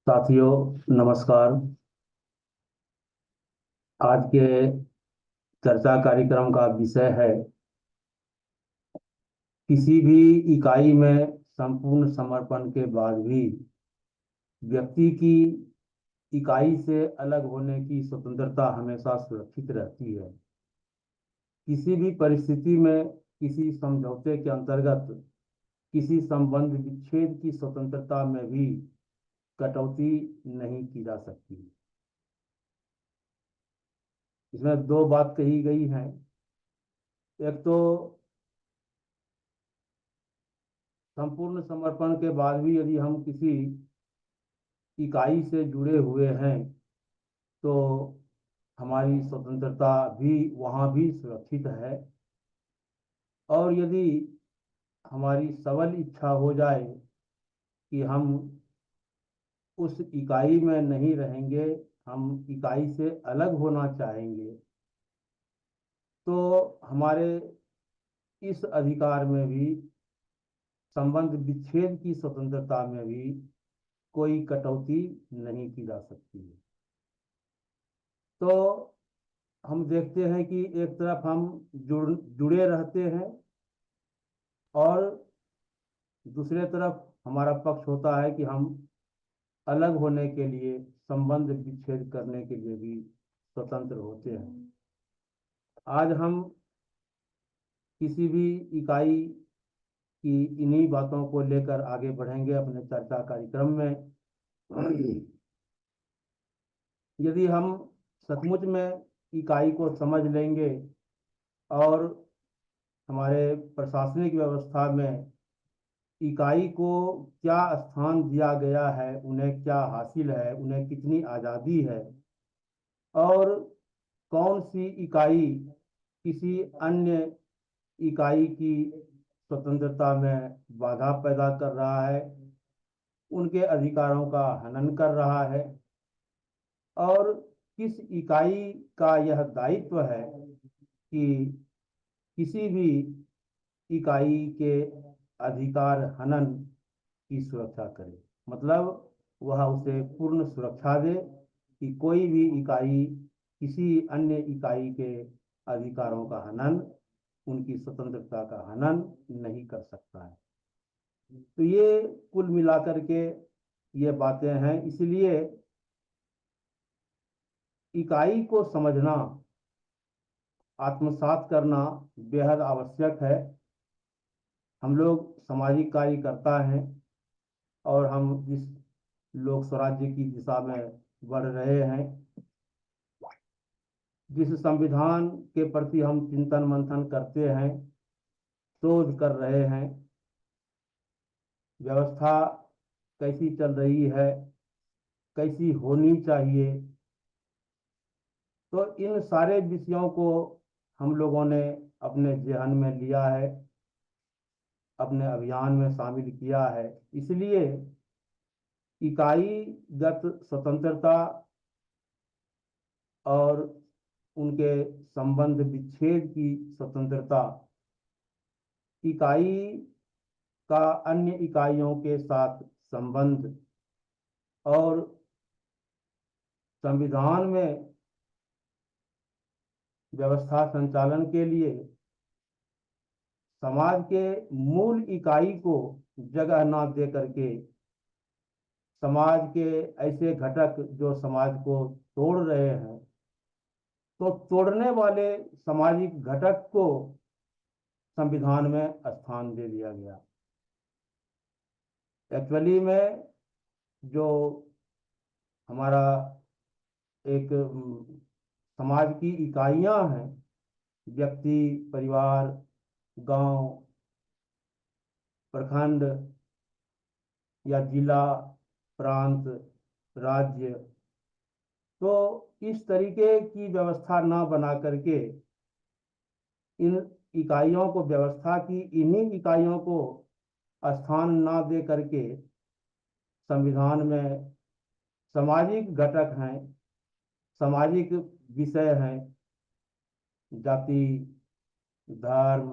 साथियों, नमस्कार। आज के चर्चा कार्यक्रम का विषय है किसी भी इकाई में संपूर्ण समर्पण के बाद भी व्यक्ति की इकाई से अलग होने की स्वतंत्रता हमेशा सुरक्षित रहती है। किसी भी परिस्थिति में किसी समझौते के अंतर्गत किसी संबंध विच्छेद की स्वतंत्रता में भी कटौती नहीं की जा सकती। इसमें दो बात कही गई हैं। एक तो संपूर्ण समर्पण के बाद भी यदि हम किसी इकाई से जुड़े हुए हैं तो हमारी स्वतंत्रता भी वहाँ भी सुरक्षित है। और यदि हमारी सबल इच्छा हो जाए कि हम उस इकाई में नहीं रहेंगे, हम इकाई से अलग होना चाहेंगे, तो हमारे इस अधिकार में भी, संबंध विच्छेद की स्वतंत्रता में भी कोई कटौती नहीं की जा सकती है। तो हम देखते हैं कि एक तरफ हम जुड़े रहते हैं और दूसरे तरफ हमारा पक्ष होता है कि हम अलग होने के लिए, संबंध विच्छेद करने के लिए भी स्वतंत्र होते हैं। आज हम किसी भी इकाई की इन्हीं बातों को लेकर आगे बढ़ेंगे अपने चर्चा कार्यक्रम में। यदि हम सचमुच में इकाई को समझ लेंगे और हमारे प्रशासनिक व्यवस्था में इकाई को क्या स्थान दिया गया है, उन्हें क्या हासिल है, उन्हें कितनी आज़ादी है और कौन सी इकाई किसी अन्य इकाई की स्वतंत्रता में बाधा पैदा कर रहा है, उनके अधिकारों का हनन कर रहा है, और किस इकाई का यह दायित्व है कि किसी भी इकाई के अधिकार हनन की सुरक्षा करे। मतलब वह उसे पूर्ण सुरक्षा दे कि कोई भी इकाई किसी अन्य इकाई के अधिकारों का हनन, उनकी स्वतंत्रता का हनन नहीं कर सकता है। तो ये कुल मिलाकर के ये बातें हैं। इसलिए इकाई को समझना, आत्मसात करना बेहद आवश्यक है। हम लोग सामाजिक कार्यकर्ता हैं और हम जिस लोक स्वराज्य की दिशा में बढ़ रहे हैं, जिस संविधान के प्रति हम चिंतन मंथन करते हैं, शोध कर रहे हैं, व्यवस्था कैसी चल रही है, कैसी होनी चाहिए, तो इन सारे विषयों को हम लोगों ने अपने जेहन में लिया है, अपने अभियान में शामिल किया है। इसलिए इकाईगत स्वतंत्रता और उनके संबंध विच्छेद की स्वतंत्रता, इकाई का अन्य इकाइयों के साथ संबंध और संविधान में व्यवस्था संचालन के लिए समाज के मूल इकाई को जगह ना दे करके समाज के ऐसे घटक जो समाज को तोड़ रहे हैं, तो तोड़ने वाले सामाजिक घटक को संविधान में स्थान दे दिया गया। एक्चुअली में जो हमारा एक समाज की इकाइयां हैं, व्यक्ति, परिवार, गांव, प्रखंड या जिला, प्रांत, राज्य, तो इस तरीके की व्यवस्था ना बना करके इन इकाइयों को, व्यवस्था की इन्हीं इकाइयों को स्थान ना दे करके संविधान में सामाजिक घटक हैं, सामाजिक विषय हैं, जाति, धर्म,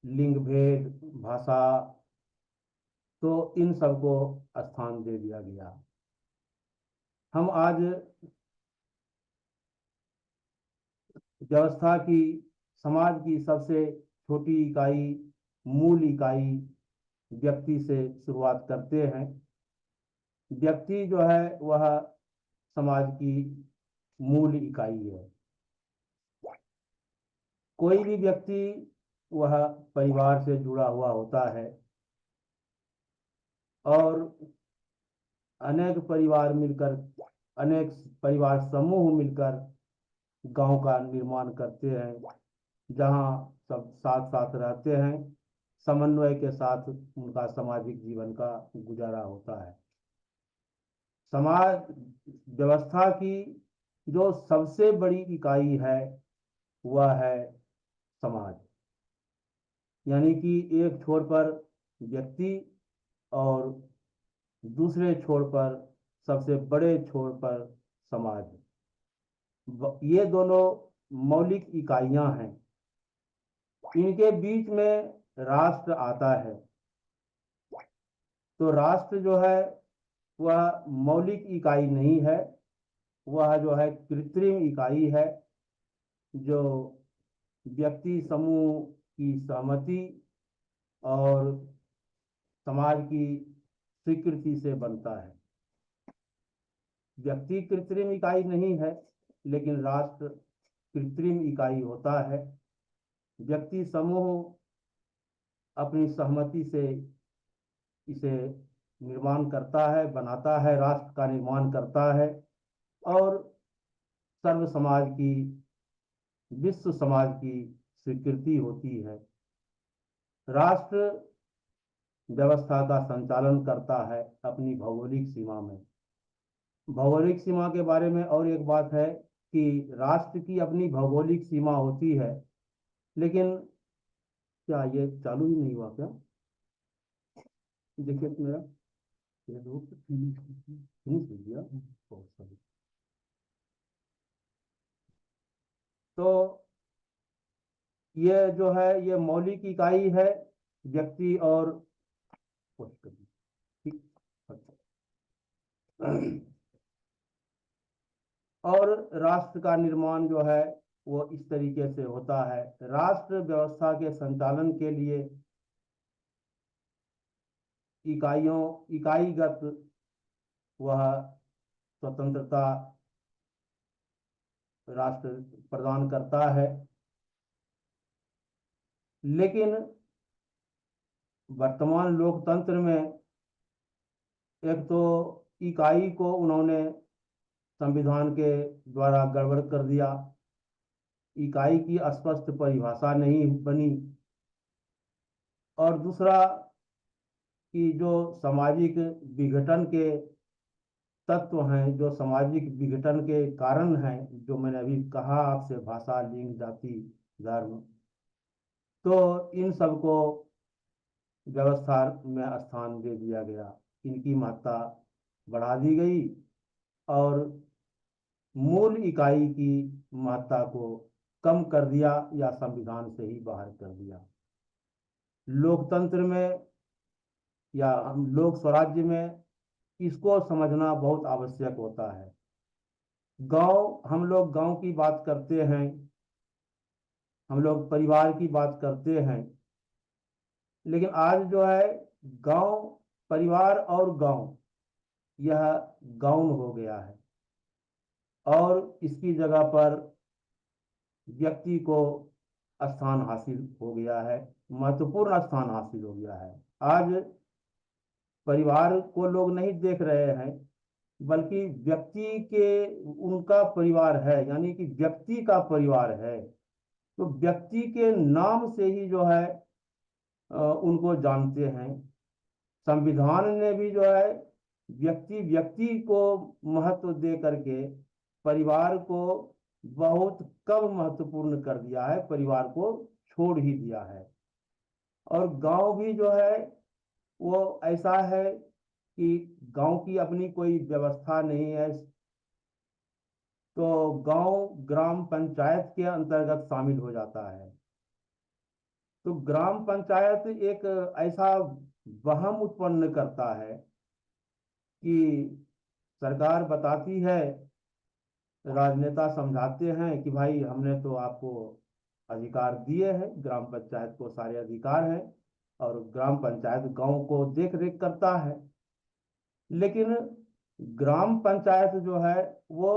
लिंग भेद, भाषा, तो इन सबको स्थान दे दिया गया। हम आज व्यवस्था की, समाज की सबसे छोटी इकाई, मूल इकाई व्यक्ति से शुरुआत करते हैं। व्यक्ति जो है वह समाज की मूल इकाई है। कोई भी व्यक्ति वह परिवार से जुड़ा हुआ होता है और अनेक परिवार मिलकर, अनेक परिवार समूह मिलकर गांव का निर्माण करते हैं, जहां सब साथ साथ रहते हैं। समन्वय के साथ उनका सामाजिक जीवन का गुजारा होता है। समाज व्यवस्था की जो सबसे बड़ी इकाई है वह है समाज, यानी कि एक छोर पर व्यक्ति और दूसरे छोर पर, सबसे बड़े छोर पर समाज। ये दोनों मौलिक इकाइयां हैं। इनके बीच में राष्ट्र आता है। तो राष्ट्र जो है वह मौलिक इकाई नहीं है, वह जो है कृत्रिम इकाई है, जो व्यक्ति समूह की सहमति और समाज की स्वीकृति से बनता है। व्यक्ति कृत्रिम इकाई नहीं है, लेकिन राष्ट्र कृत्रिम इकाई होता है। व्यक्ति समूह अपनी सहमति से इसे निर्माण करता है, बनाता है, राष्ट्र का निर्माण करता है और सर्व समाज की, विश्व समाज की स्वीकृति होती है। राष्ट्र व्यवस्था का संचालन करता है अपनी भौगोलिक सीमा में। भौगोलिक सीमा के बारे में और एक बात है कि राष्ट्र की अपनी भौगोलिक सीमा होती है, लेकिन क्या ये चालू ही नहीं हुआ क्या? देखिए तो मेरा फिनिश हो गया। तो ये जो है ये मौलिक इकाई है, व्यक्ति और ठीक। और राष्ट्र का निर्माण जो है वो इस तरीके से होता है। राष्ट्र व्यवस्था के संचालन के लिए इकाईगत वह स्वतंत्रता राष्ट्र प्रदान करता है, लेकिन वर्तमान लोकतंत्र में एक तो इकाई को उन्होंने संविधान के द्वारा गड़बड़ कर दिया। इकाई की स्पष्ट परिभाषा नहीं बनी, और दूसरा कि जो सामाजिक विघटन के तत्व हैं, जो सामाजिक विघटन के कारण हैं, जो मैंने अभी कहा आपसे, भाषा, लिंग, जाति, धर्म, तो इन सबको व्यवस्था में स्थान दे दिया गया। इनकी महत्ता बढ़ा दी गई और मूल इकाई की महत्ता को कम कर दिया या संविधान से ही बाहर कर दिया। लोकतंत्र में या हम लोक स्वराज्य में इसको समझना बहुत आवश्यक होता है। हम लोग गांव की बात करते हैं, हम लोग परिवार की बात करते हैं, लेकिन आज जो है गांव, परिवार और गांव यह गाउन हो गया है और इसकी जगह पर व्यक्ति को स्थान हासिल हो गया है, महत्वपूर्ण स्थान हासिल हो गया है। आज परिवार को लोग नहीं देख रहे हैं, बल्कि व्यक्ति के, उनका परिवार है, यानी कि व्यक्ति का परिवार है, तो व्यक्ति के नाम से ही जो है उनको जानते हैं। संविधान ने भी जो है व्यक्ति व्यक्ति को महत्व दे करके परिवार को बहुत कम महत्वपूर्ण कर दिया है, परिवार को छोड़ ही दिया है। और गांव भी जो है वो ऐसा है कि गांव की अपनी कोई व्यवस्था नहीं है, तो गांव ग्राम पंचायत के अंतर्गत शामिल हो जाता है। तो ग्राम पंचायत एक ऐसा वहम उत्पन्न करता है कि सरकार बताती है, राजनेता समझाते हैं कि भाई हमने तो आपको अधिकार दिए हैं, ग्राम पंचायत को सारे अधिकार हैं और ग्राम पंचायत गांव को देख रेख करता है। लेकिन ग्राम पंचायत जो है वो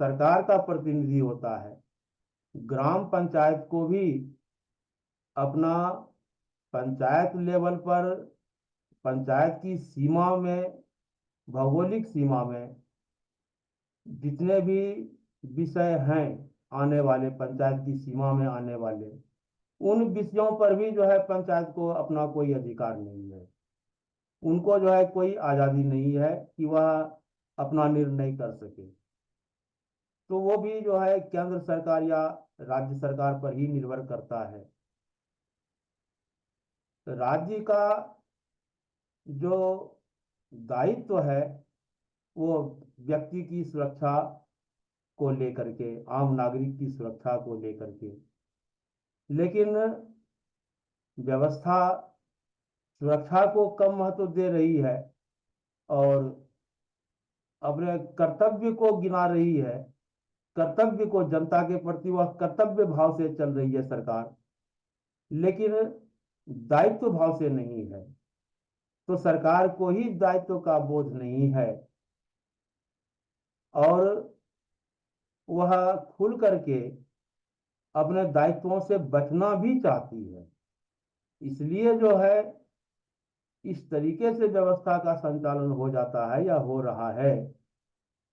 सरकार का प्रतिनिधि होता है। ग्राम पंचायत को भी अपना पंचायत लेवल पर पंचायत की सीमा में, भौगोलिक सीमा में जितने भी विषय हैं आने वाले, पंचायत की सीमा में आने वाले उन विषयों पर भी जो है पंचायत को अपना कोई अधिकार नहीं है। उनको जो है कोई आज़ादी नहीं है कि वह अपना निर्णय कर सके। तो वो भी जो है केंद्र सरकार या राज्य सरकार पर ही निर्भर करता है। राज्य का जो दायित्व है वो व्यक्ति की सुरक्षा को लेकर के, आम नागरिक की सुरक्षा को लेकर के, लेकिन व्यवस्था सुरक्षा को कम महत्व दे रही है और अपने कर्तव्य को गिना रही है। कर्तव्य को, जनता के प्रति वह कर्तव्य भाव से चल रही है सरकार, लेकिन दायित्व भाव से नहीं है। तो सरकार को ही दायित्व का बोध नहीं है और वह खुल करके अपने दायित्वों से बचना भी चाहती है। इसलिए जो है इस तरीके से व्यवस्था का संचालन हो जाता है या हो रहा है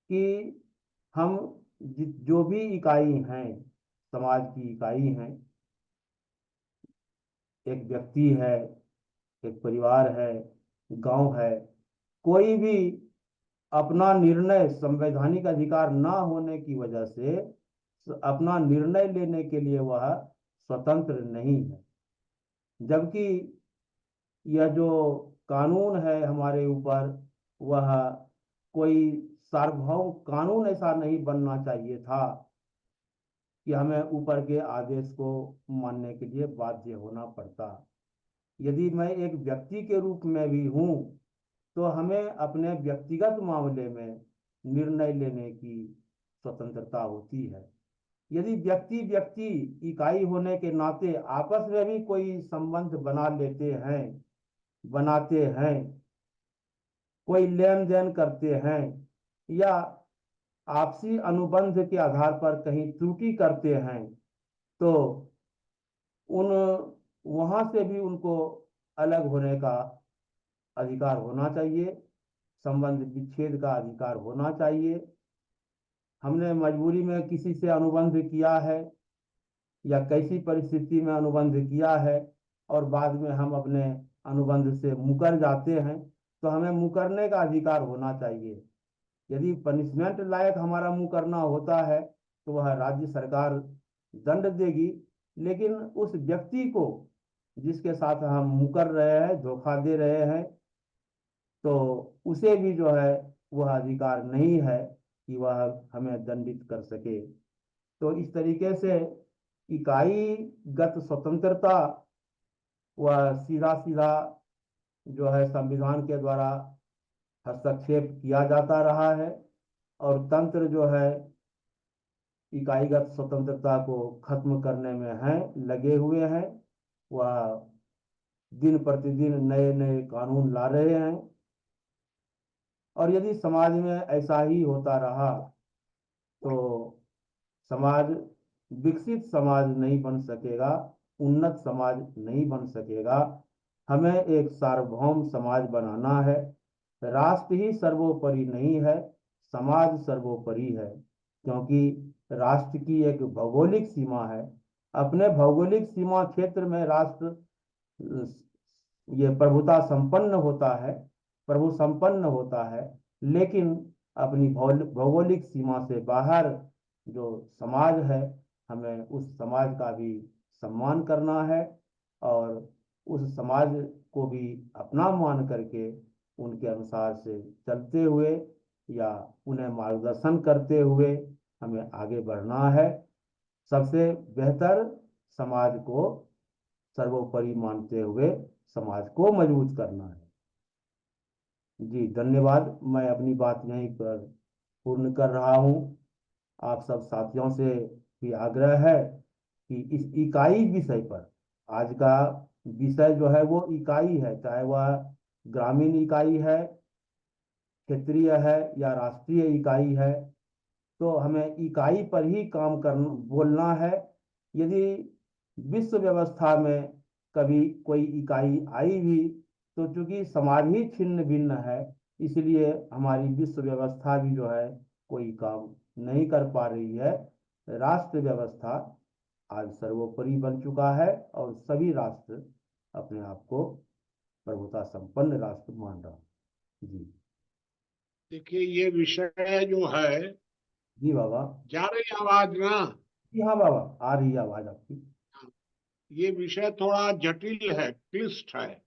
कि हम जो भी इकाई हैं, समाज की इकाई हैं, एक व्यक्ति है, एक परिवार है, गांव है, कोई भी अपना निर्णय, संवैधानिक अधिकार ना होने की वजह से अपना निर्णय लेने के लिए वह स्वतंत्र नहीं है। जबकि यह जो कानून है हमारे ऊपर, वह कोई सार्वभौम कानून ऐसा नहीं बनना चाहिए था कि हमें ऊपर के आदेश को मानने के लिए बाध्य होना पड़ता। यदि मैं एक व्यक्ति के रूप में भी हूँ तो हमें अपने व्यक्तिगत मामले में निर्णय लेने की स्वतंत्रता होती है। यदि व्यक्ति व्यक्ति इकाई होने के नाते आपस में भी कोई संबंध बना लेते हैं, बनाते हैं, कोई लेन देन करते हैं या आपसी अनुबंध के आधार पर कहीं त्रुटि करते हैं, तो उन वहां से भी उनको अलग होने का अधिकार होना चाहिए, संबंध विच्छेद का अधिकार होना चाहिए। हमने मजबूरी में किसी से अनुबंध किया है या कैसी परिस्थिति में अनुबंध किया है और बाद में हम अपने अनुबंध से मुकर जाते हैं, तो हमें मुकरने का अधिकार होना चाहिए। यदि पनिशमेंट लायक हमारा मुकरना होता है तो वह राज्य सरकार दंड देगी, लेकिन उस व्यक्ति को जिसके साथ हम मुकर रहे हैं, धोखा दे रहे हैं, तो उसे भी जो है वह अधिकार नहीं है कि वह हमें दंडित कर सके। तो इस तरीके से इकाईगत स्वतंत्रता वह सीधा सीधा जो है संविधान के द्वारा हस्तक्षेप किया जाता रहा है और तंत्र जो है इकाईगत स्वतंत्रता को खत्म करने में हैं, लगे हुए हैं। वह दिन प्रतिदिन नए नए कानून ला रहे हैं और यदि समाज में ऐसा ही होता रहा तो समाज विकसित समाज नहीं बन सकेगा, उन्नत समाज नहीं बन सकेगा। हमें एक सार्वभौम समाज बनाना है। राष्ट्र ही सर्वोपरि नहीं है, समाज सर्वोपरि है, क्योंकि राष्ट्र की एक भौगोलिक सीमा है। अपने भौगोलिक सीमा क्षेत्र में राष्ट्र ये प्रभुता संपन्न होता है, प्रभु संपन्न होता है, लेकिन अपनी भौगोलिक सीमा से बाहर जो समाज है, हमें उस समाज का भी सम्मान करना है और उस समाज को भी अपना मान करके उनके अनुसार से चलते हुए या उन्हें मार्गदर्शन करते हुए हमें आगे बढ़ना है। सबसे बेहतर समाज को सर्वोपरि मानते हुए समाज को मजबूत करना है। जी धन्यवाद। मैं अपनी बात यहीं पर पूर्ण कर रहा हूँ। आप सब साथियों से भी आग्रह है कि इस इकाई विषय पर, आज का विषय जो है वो इकाई है, चाहे वह ग्रामीण इकाई है, क्षेत्रीय है या राष्ट्रीय इकाई है, तो हमें इकाई पर ही काम करना बोलना है। यदि विश्व व्यवस्था में कभी कोई इकाई आई भी, तो चूंकि समाज ही छिन्न भिन्न है, इसलिए हमारी विश्व व्यवस्था भी जो है कोई काम नहीं कर पा रही है। राष्ट्र व्यवस्था आज सर्वोपरि बन चुका है और सभी राष्ट्र अपने आप को प्रभुता संपन्न राष्ट्र मान रहा है। जी देखिए, ये विषय जो है, जी बाबा। जा रही आवाज ना? जी हाँ बाबा, आ रही है आवाज आपकी। ये विषय थोड़ा जटिल है, क्लिष्ट है,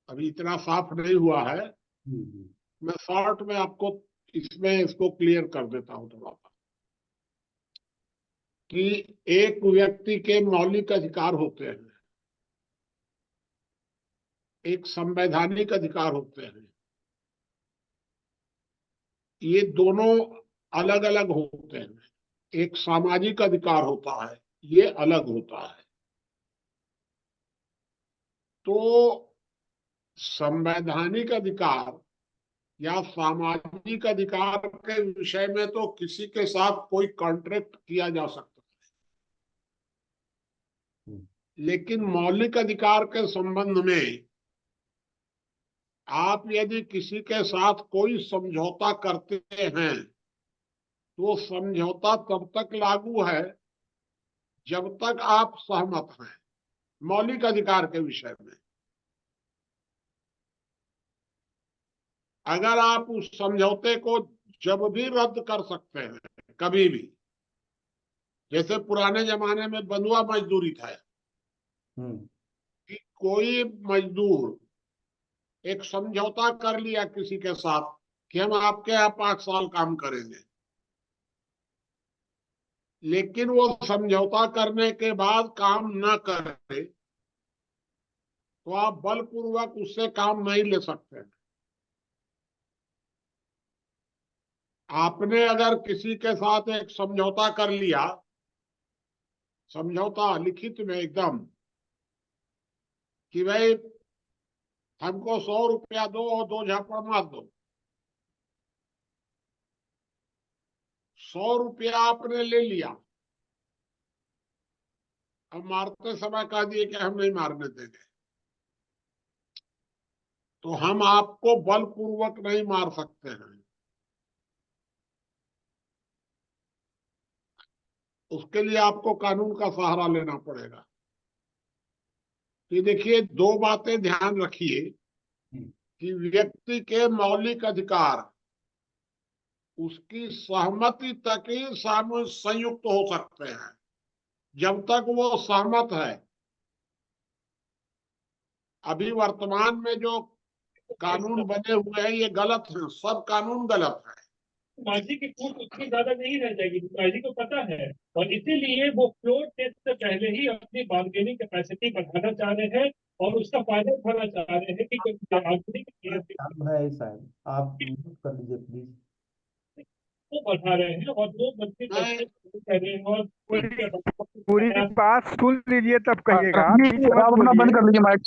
अभी इतना साफ नहीं हुआ है। जी मैं शॉर्ट में आपको इसमें इसको क्लियर कर देता हूं थोड़ा सा, कि एक व्यक्ति के मौलिक अधिकार होते हैं, एक संवैधानिक अधिकार होते हैं। ये दोनों अलग अलग होते हैं। एक सामाजिक अधिकार होता है, ये अलग होता है। तो संवैधानिक अधिकार या सामाजिक अधिकार के विषय में तो किसी के साथ कोई कॉन्ट्रैक्ट किया जा सकता है, लेकिन मौलिक अधिकार के संबंध में आप यदि किसी के साथ कोई समझौता करते हैं, तो समझौता तब तक लागू है जब तक आप सहमत हैं मौलिक अधिकार के विषय में। अगर आप उस समझौते को जब भी रद्द कर सकते हैं, कभी भी, जैसे पुराने जमाने में बंधुआ मजदूरी था, कि कोई मजदूर एक समझौता कर लिया किसी के साथ कि हम आपके यहाँ 5 साल काम करेंगे, लेकिन वो समझौता करने के बाद काम न करे, तो आप बलपूर्वक उससे काम नहीं ले सकते। आपने अगर किसी के साथ एक समझौता कर लिया, समझौता लिखित में एकदम, कि भाई हमको 100 रुपया दो और 2 झापड़ मार दो, 100 रुपया आपने ले लिया, अब मारते समय कह दिए कि हम नहीं मारने देंगे, तो हम आपको बलपूर्वक नहीं मार सकते हैं। उसके लिए आपको कानून का सहारा लेना पड़ेगा। तो देखिए, 2 बातें ध्यान रखिए कि व्यक्ति के मौलिक अधिकार उसकी सहमति तक ही संयुक्त हो सकते हैं। जब तक वो सहमत है, अभी वर्तमान में जो कानून बने हुए हैं ये गलत है, सब कानून गलत है। माझी की छूट उतनी ज्यादा नहीं रह जाएगी, माझी को पता है, और इसीलिए वो फ्लोर टेस्ट से पहले ही अपनी बार्गेनिंग कैपेसिटी बढ़ाना चाह रहे हैं और उसका फायदा उठाना चाह रहे हैं कि आधुनिक चालू है शायद, आप म्यूट कर लीजिए प्लीज। वो बढ़ा रहे हैं और लोग बच्चे कह रहे हैं, और पूरी बात सुन लीजिए तब कहिएगा, आप बीच मत अपना बंद बोलिए। कर लीजिए माइक।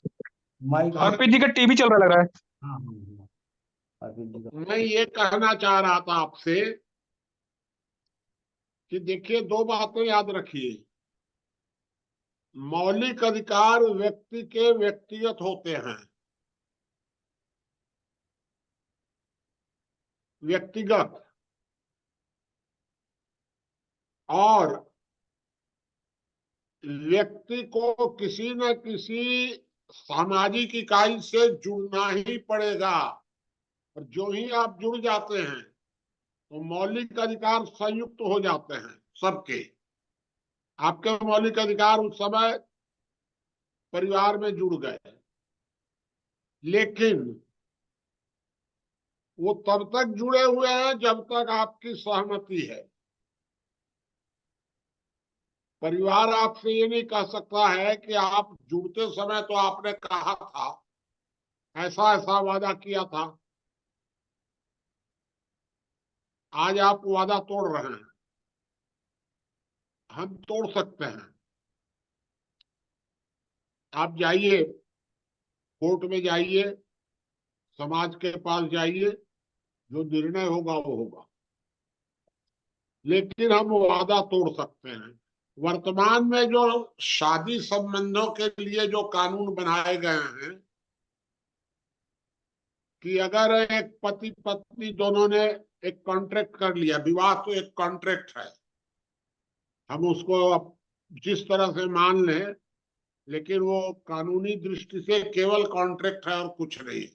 माइक अर्पित जी का टीवी चल रहा लग रहा है। हाँ अर्पित जी का। मैं ये कहना चाह रहा था आपसे कि देखिए, 2 बातें याद रखिए। मौलिक अधिकार व्यक्ति के व्यक्तिगत होते हैं, व्यक्तिगत, और व्यक्ति को किसी न किसी सामाजिक इकाई से जुड़ना ही पड़ेगा। और जो ही आप जुड़ जाते हैं तो मौलिक अधिकार संयुक्त हो जाते हैं सबके। आपके मौलिक अधिकार उस समय परिवार में जुड़ गए, लेकिन वो तब तक जुड़े हुए हैं जब तक आपकी सहमति है। परिवार आपसे ये नहीं कह सकता है कि आप जुड़ते समय तो आपने कहा था, ऐसा ऐसा वादा किया था, आज आप वादा तोड़ रहे हैं। हम तोड़ सकते हैं। आप जाइए, कोर्ट में जाइए, समाज के पास जाइए, जो निर्णय होगा वो होगा, लेकिन हम वादा तोड़ सकते हैं। वर्तमान में जो शादी संबंधों के लिए जो कानून बनाए गए हैं कि अगर एक पति पत्नी दोनों ने एक कॉन्ट्रैक्ट कर लिया, विवाह तो एक कॉन्ट्रैक्ट है, हम उसको अब जिस तरह से मान लें, लेकिन वो कानूनी दृष्टि से केवल कॉन्ट्रैक्ट है और कुछ नहीं।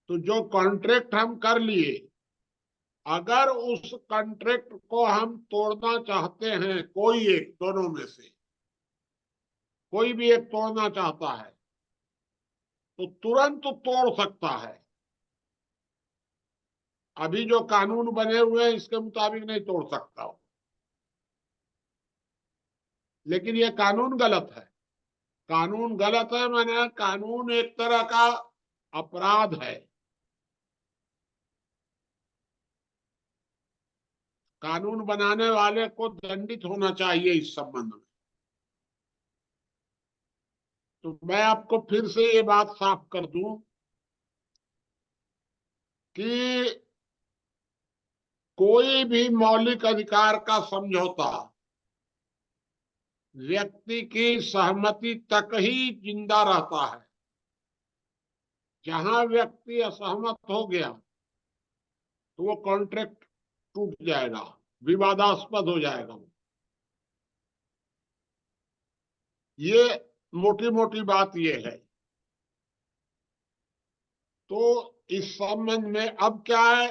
तो जो कॉन्ट्रैक्ट हम कर लिए, अगर उस कॉन्ट्रैक्ट को हम तोड़ना चाहते हैं, कोई एक दोनों में से कोई भी एक तोड़ना चाहता है तो तुरंत तोड़ सकता है। अभी जो कानून बने हुए हैं इसके मुताबिक नहीं तोड़ सकता हो, लेकिन ये कानून गलत है। कानून गलत है माने कानून एक तरह का अपराध है। कानून बनाने वाले को दंडित होना चाहिए इस संबंध में। तो मैं आपको फिर से ये बात साफ कर दूं कि कोई भी मौलिक अधिकार का समझौता व्यक्ति की सहमति तक ही जिंदा रहता है। जहां व्यक्ति असहमत हो गया तो वो कॉन्ट्रैक्ट टूट जाएगा, विवादास्पद हो जाएगा। ये मोटी मोटी बात ये है। तो इस संबंध में अब क्या है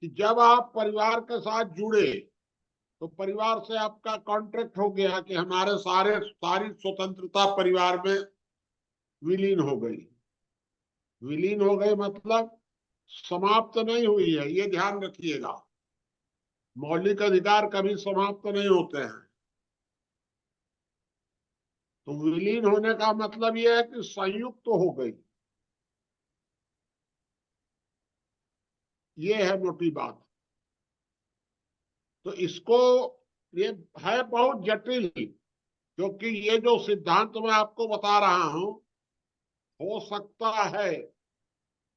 कि जब आप परिवार के साथ जुड़े तो परिवार से आपका कॉन्ट्रैक्ट हो गया कि हमारे सारी स्वतंत्रता परिवार में विलीन हो गई। विलीन हो गई मतलब समाप्त नहीं हुई है, ये ध्यान रखिएगा। मौलिक अधिकार कभी समाप्त नहीं होते हैं। तो विलीन होने का मतलब यह है कि संयुक्त तो हो गई। ये है मोटी बात। तो इसको, ये है बहुत जटिल, क्योंकि ये जो सिद्धांत मैं आपको बता रहा हूं, हो सकता है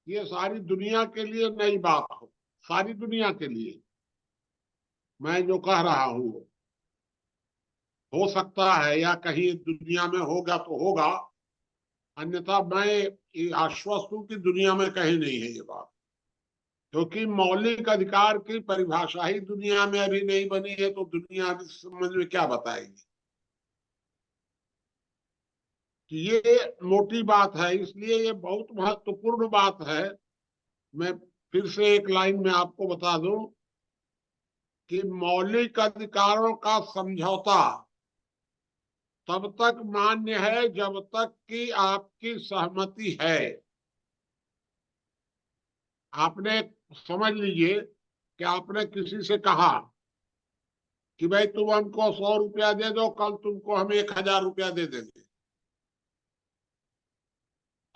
ये सारी दुनिया के लिए नई बात सारी दुनिया के लिए मैं जो कह रहा हूं हो सकता है, या कहीं दुनिया में होगा तो होगा, अन्यथा मैं आश्वस्त हूं कि दुनिया में कहीं नहीं है ये बात। क्योंकि मौलिक अधिकार की परिभाषा ही दुनिया में अभी नहीं बनी है, तो दुनिया इस संबंध में क्या बताएगी। ये मोटी बात है, इसलिए ये बहुत महत्वपूर्ण बात है। मैं फिर से एक लाइन में आपको बता दूं कि मौलिक अधिकारों का समझौता तब तक मान्य है जब तक कि आपकी सहमति है। आपने, समझ लीजिए कि आपने किसी से कहा कि भाई तुम हमको 100 रुपया दे दो, कल तुमको हम 1000 रुपया दे देंगे,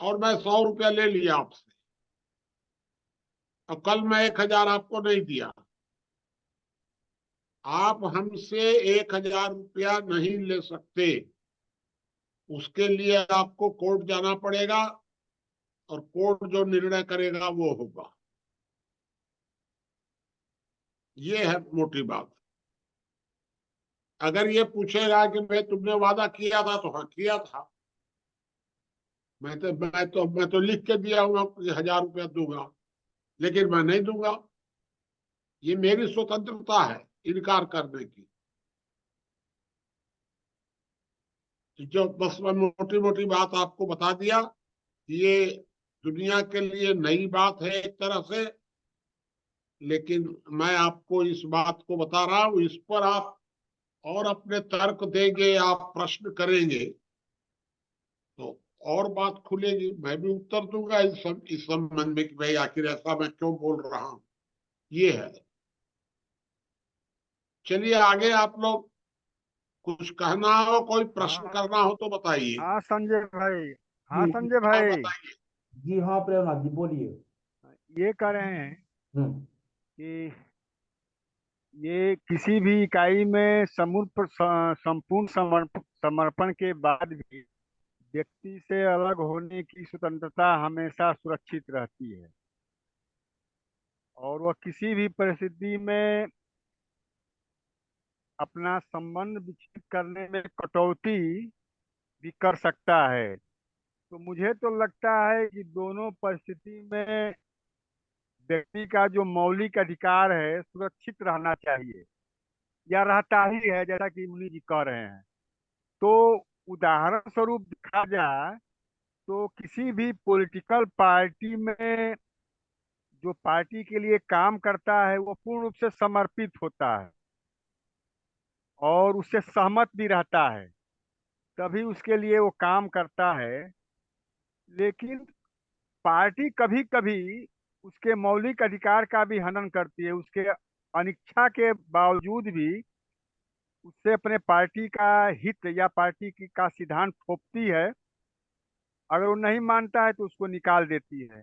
और मैं 100 रुपया ले लिया आपसे, और कल मैं 1000 आपको नहीं दिया। आप हमसे 1000 रुपया नहीं ले सकते। उसके लिए आपको कोर्ट जाना पड़ेगा, और कोर्ट जो निर्णय करेगा वो होगा। ये है मोटी बात। अगर ये पूछेगा कि भाई तुमने वादा किया था, तो हाँ किया था, मैं तो लिख के दिया हूं आपको 1000 रुपया दूंगा, लेकिन मैं नहीं दूंगा। ये मेरी स्वतंत्रता है इनकार करने की। जो बस मैं मोटी मोटी बात आपको बता दिया, ये दुनिया के लिए नई बात है एक तरह से, लेकिन मैं आपको इस बात को बता रहा हूं। इस पर आप और अपने तर्क देंगे, आप प्रश्न करेंगे तो और बात खुलेगी, मैं भी उत्तर दूंगा इस संबंध में कि भाई आखिर ऐसा मैं क्यों बोल रहा हूं। ये है। चलिए आगे आप लोग कुछ कहना हो, कोई प्रश्न हाँ करना हो तो बताइए। हाँ संजय भाई। हाँ जी संजय हाँ भाई, बताइए। जी हाँ प्रेमनाथ जी बोलिए। ये कह रहे हैं हम्म। कि ये किसी भी इकाई में संपूर्ण समर्पण के बाद भी व्यक्ति से अलग होने की स्वतंत्रता हमेशा सुरक्षित रहती है, और वह किसी भी परिस्थिति में अपना संबंध विकसित करने में कटौती भी कर सकता है। तो मुझे तो लगता है कि दोनों परिस्थिति में व्यक्ति का जो मौलिक अधिकार है सुरक्षित रहना चाहिए, या रहता ही है, जैसा कि मुनि जी कह रहे हैं। तो उदाहरण स्वरूप देखा जाए तो किसी भी पॉलिटिकल पार्टी में जो पार्टी के लिए काम करता है वो पूर्ण रूप से समर्पित होता है और उससे सहमत भी रहता है, तभी उसके लिए वो काम करता है। लेकिन पार्टी कभी कभी उसके मौलिक अधिकार का भी हनन करती है, उसके अनिच्छा के बावजूद भी उससे अपने पार्टी का हित या पार्टी की का सिद्धांत थोपती है। अगर वो नहीं मानता है तो उसको निकाल देती है।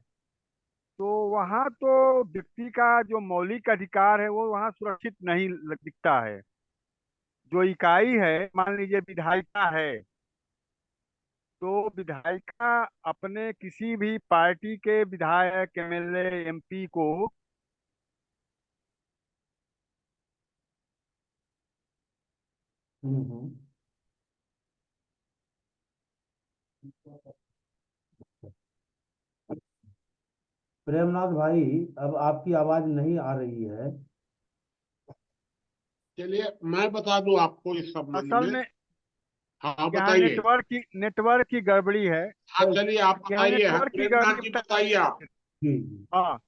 तो वहाँ तो व्यक्ति का जो मौलिक अधिकार है वो वहाँ सुरक्षित नहीं दिखता है। जो इकाई है, मान लीजिए विधायिका है, तो विधायिका अपने किसी भी पार्टी के विधायक, एमएलए, एमपी को हम्म। प्रेमनाथ भाई, अब आपकी आवाज नहीं आ रही है। चलिए मैं बता दूं आपको इस संबंध असल में। में हाँ यहाँ बताइए। नेटवर्क की गड़बड़ी है। हाँ चलिए आप यहाँ बताइए, हाँ नेटवर्क की प्रेमनाथ गड़बड़ी जी बताइए आप। जी जी। हाँ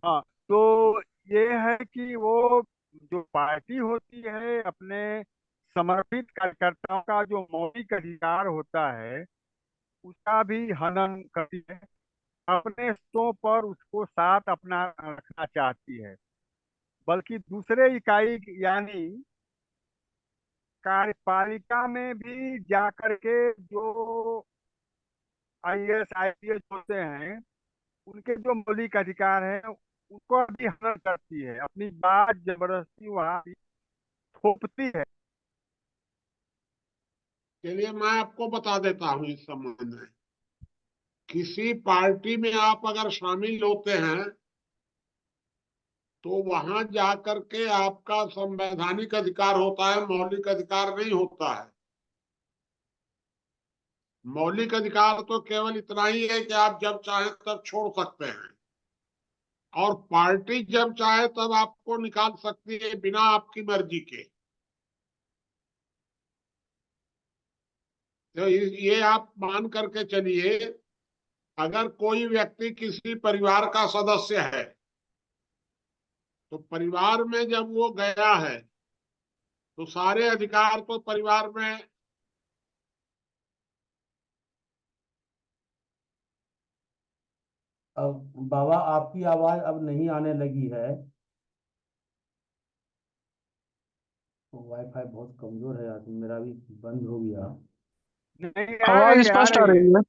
हाँ। तो ये है कि वो जो पार्टी होती है अपने समर्पित कार्यकर्ताओं का जो मौलिक अधिकार होता है उसका भी हनन करती है। अपने हिस्सों पर उसको साथ अपना रखना चाहती है, बल्कि दूसरे इकाई यानी कार्यपालिका में भी जाकर के जो आईएएस आईपीएस होते हैं उनके जो मौलिक अधिकार हैं उनको भी हनन करती है, अपनी बात जबरदस्ती वहां भी थोपती है। चलिए मैं आपको बता देता हूँ इस संबंध में। किसी पार्टी में आप अगर शामिल होते हैं तो वहां जाकर के आपका संवैधानिक अधिकार होता है, मौलिक अधिकार नहीं होता है। मौलिक अधिकार तो केवल इतना ही है कि आप जब चाहें तब छोड़ सकते हैं, और पार्टी जब चाहे तब आपको निकाल सकती है बिना आपकी मर्जी के। तो ये आप मान करके चलिए, अगर कोई व्यक्ति किसी परिवार का सदस्य है तो परिवार में जब वो गया है तो सारे अधिकार तो परिवार में। अब बाबा आपकी आवाज अब नहीं आने लगी है। तो वाईफाई बहुत कमजोर है, आज मेरा भी बंद हो गया। नहीं, आ रही आवाज है, आ स्पष्ट आ रही है। रही है।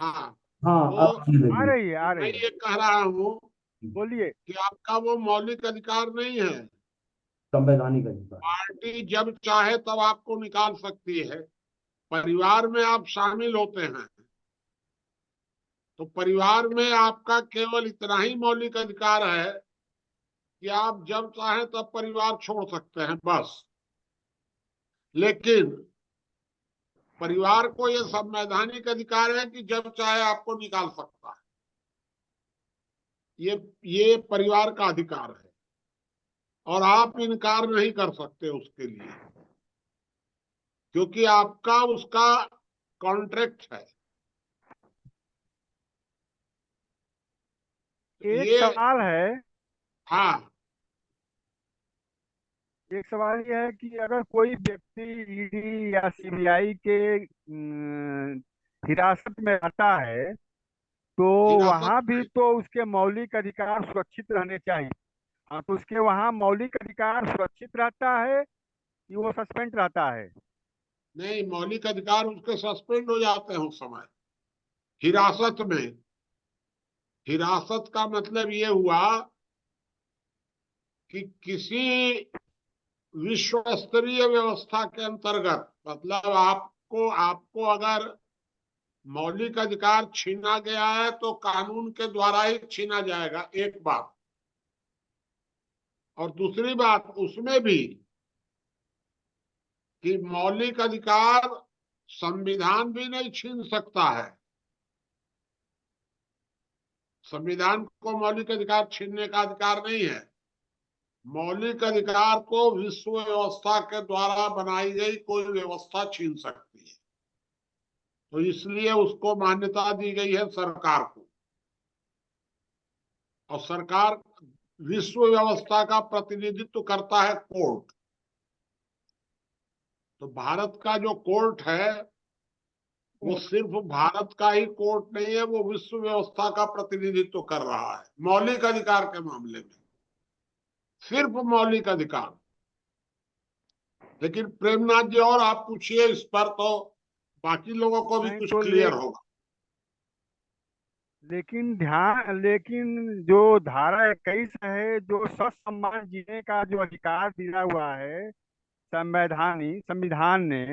हाँ हाँ अब तो आने आ लगी। रही है, आ मैं रही है। ये कह रहा हूं बोलिए। कि आपका वो मौलिक अधिकार नहीं है। संवैधानिक अधिकार। पार्टी जब चाहे तब आपको निकाल सकती है। परिवार में आप शामिल होते हैं तो परिवार में आपका केवल इतना ही मौलिक अधिकार है कि आप जब चाहें तब परिवार छोड़ सकते हैं, बस। लेकिन परिवार को यह संवैधानिक अधिकार है कि जब चाहे आपको निकाल सकता है। ये परिवार का अधिकार है और आप इनकार नहीं कर सकते उसके लिए, क्योंकि आपका उसका कॉन्ट्रैक्ट है। एक ये सवाल है। हाँ एक सवाल ये है कि अगर कोई व्यक्ति ईडी या सीबीआई के हिरासत में रहता है तो हिरासत वहां भी में। तो उसके मौलिक अधिकार सुरक्षित रहने चाहिए। हाँ, तो उसके वहां मौलिक अधिकार सुरक्षित रहता है कि वो सस्पेंड रहता है? नहीं, मौलिक अधिकार उसके सस्पेंड हो जाते हैं उस समय हिरासत में। हिरासत का मतलब ये हुआ कि किसी विश्व स्तरीय व्यवस्था के अंतर्गत, मतलब आपको आपको अगर मौलिक अधिकार छीना गया है तो कानून के द्वारा ही छीना जाएगा, एक बात। और दूसरी बात उसमें भी कि मौलिक अधिकार संविधान भी नहीं छीन सकता है। संविधान को मौलिक अधिकार छीनने का अधिकार नहीं है। मौलिक अधिकार को विश्व व्यवस्था के द्वारा बनाई गई कोई व्यवस्था छीन सकती है, तो इसलिए उसको मान्यता दी गई है सरकार को। और सरकार विश्व व्यवस्था का प्रतिनिधित्व करता है कोर्ट। तो भारत का जो कोर्ट है वो सिर्फ भारत का ही कोर्ट नहीं है, वो विश्व व्यवस्था का प्रतिनिधित्व कर रहा है मौलिक अधिकार के मामले में, सिर्फ मौलिक अधिकार। लेकिन प्रेमनाथ जी और आप पूछिए इस पर, तो बाकी लोगों को भी नहीं कुछ तो क्लियर होगा। लेकिन जो धारा 21 है, जो ससम्मान जीने का जो अधिकार दिया हुआ है संविधान ने,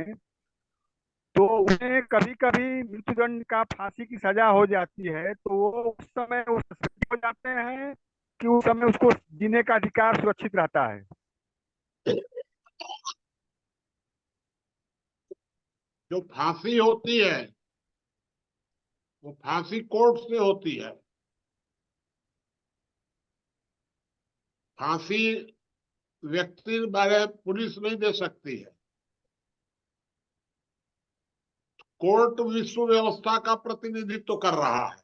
तो उन्हें कभी कभी मृत्युदंड का फांसी की सजा हो जाती है, तो वो उस समय वो सस्पेंड हो जाते हैं कि उस समय उसको जीने का अधिकार सुरक्षित रहता है? जो फांसी होती है वो फांसी कोर्ट से होती है। फांसी व्यक्ति बारे पुलिस नहीं दे सकती है। कोर्ट विश्व व्यवस्था का प्रतिनिधित्व कर रहा है।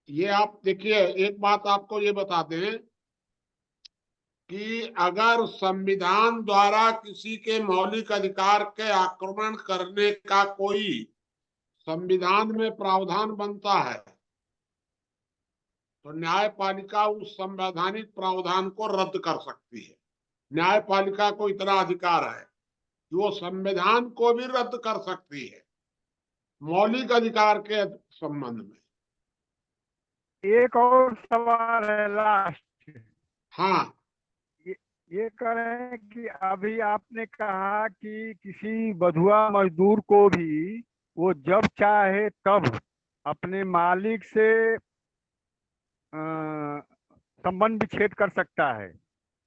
ये आप देखिए, एक बात आपको ये बता दें कि अगर संविधान द्वारा किसी के मौलिक अधिकार के आक्रमण करने का कोई संविधान में प्रावधान बनता है तो न्यायपालिका उस संवैधानिक प्रावधान को रद्द कर सकती है। न्यायपालिका को इतना अधिकार है कि वो संविधान को भी रद्द कर सकती है मौलिक अधिकार के संबंध में। एक और सवाल है, लास्ट। हाँ, ये ये कह रहे हैं कि अभी आपने कहा कि किसी बंधुआ मजदूर को भी वो जब चाहे तब अपने मालिक से अ, संबंध विच्छेद कर सकता है।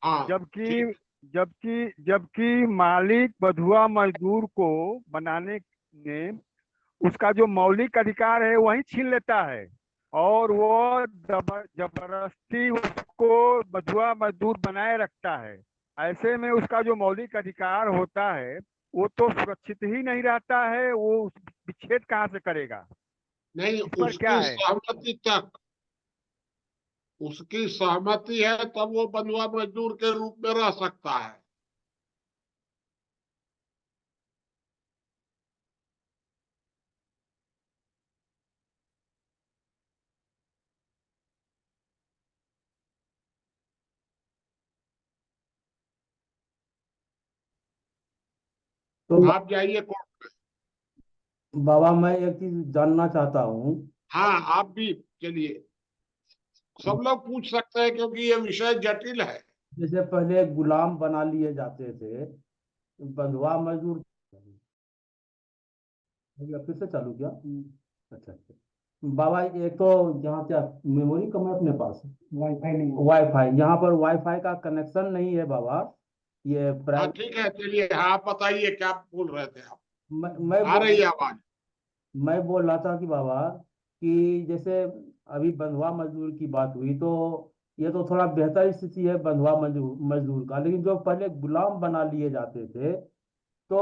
हाँ, जबकि ठीक। जबकि मालिक बंधुआ मजदूर को बनाने में उसका जो मौलिक अधिकार है वही छीन लेता है, और वो जबरदस्ती उसको बंधुआ मजदूर बनाए रखता है। ऐसे में उसका जो मौलिक अधिकार होता है वो तो सुरक्षित ही नहीं रहता है, वो विच्छेद कहाँ से करेगा? नहीं, इस पर क्या उसकी है? सहमति तक, उसकी सहमति है तब वो बंधुआ मजदूर के रूप में रह सकता है। तो आप जाइए कोर्ट। बाबा मैं एक चीज जानना चाहता हूँ। हाँ, आप भी चलिए, सब लोग पूछ सकते हैं क्योंकि ये विषय जटिल है। जैसे पहले गुलाम बना लिए जाते थे, बंधुआ मजदूर। भैया फिर से चालू किया। अच्छा अच्छा। बाबा एक तो यहाँ क्या मेमोरी कम है अपने पास? वाईफाई नहीं है। वाईफाई यहाँ पर वाईफाई का कनेक्शन नहीं है बाबा। ये हाँ, प्राइवेट। ठीक है, चलिए, हाँ, आप बताइए क्या बोल रहे थे आप। मैं आ रही है आवाज? मैं बोल रहा था कि बाबा कि जैसे अभी बंधुआ मजदूर की बात हुई, तो ये तो थोड़ा बेहतर स्थिति है बंधुआ मजदूर मजदूर का, लेकिन जो पहले गुलाम बना लिए जाते थे, तो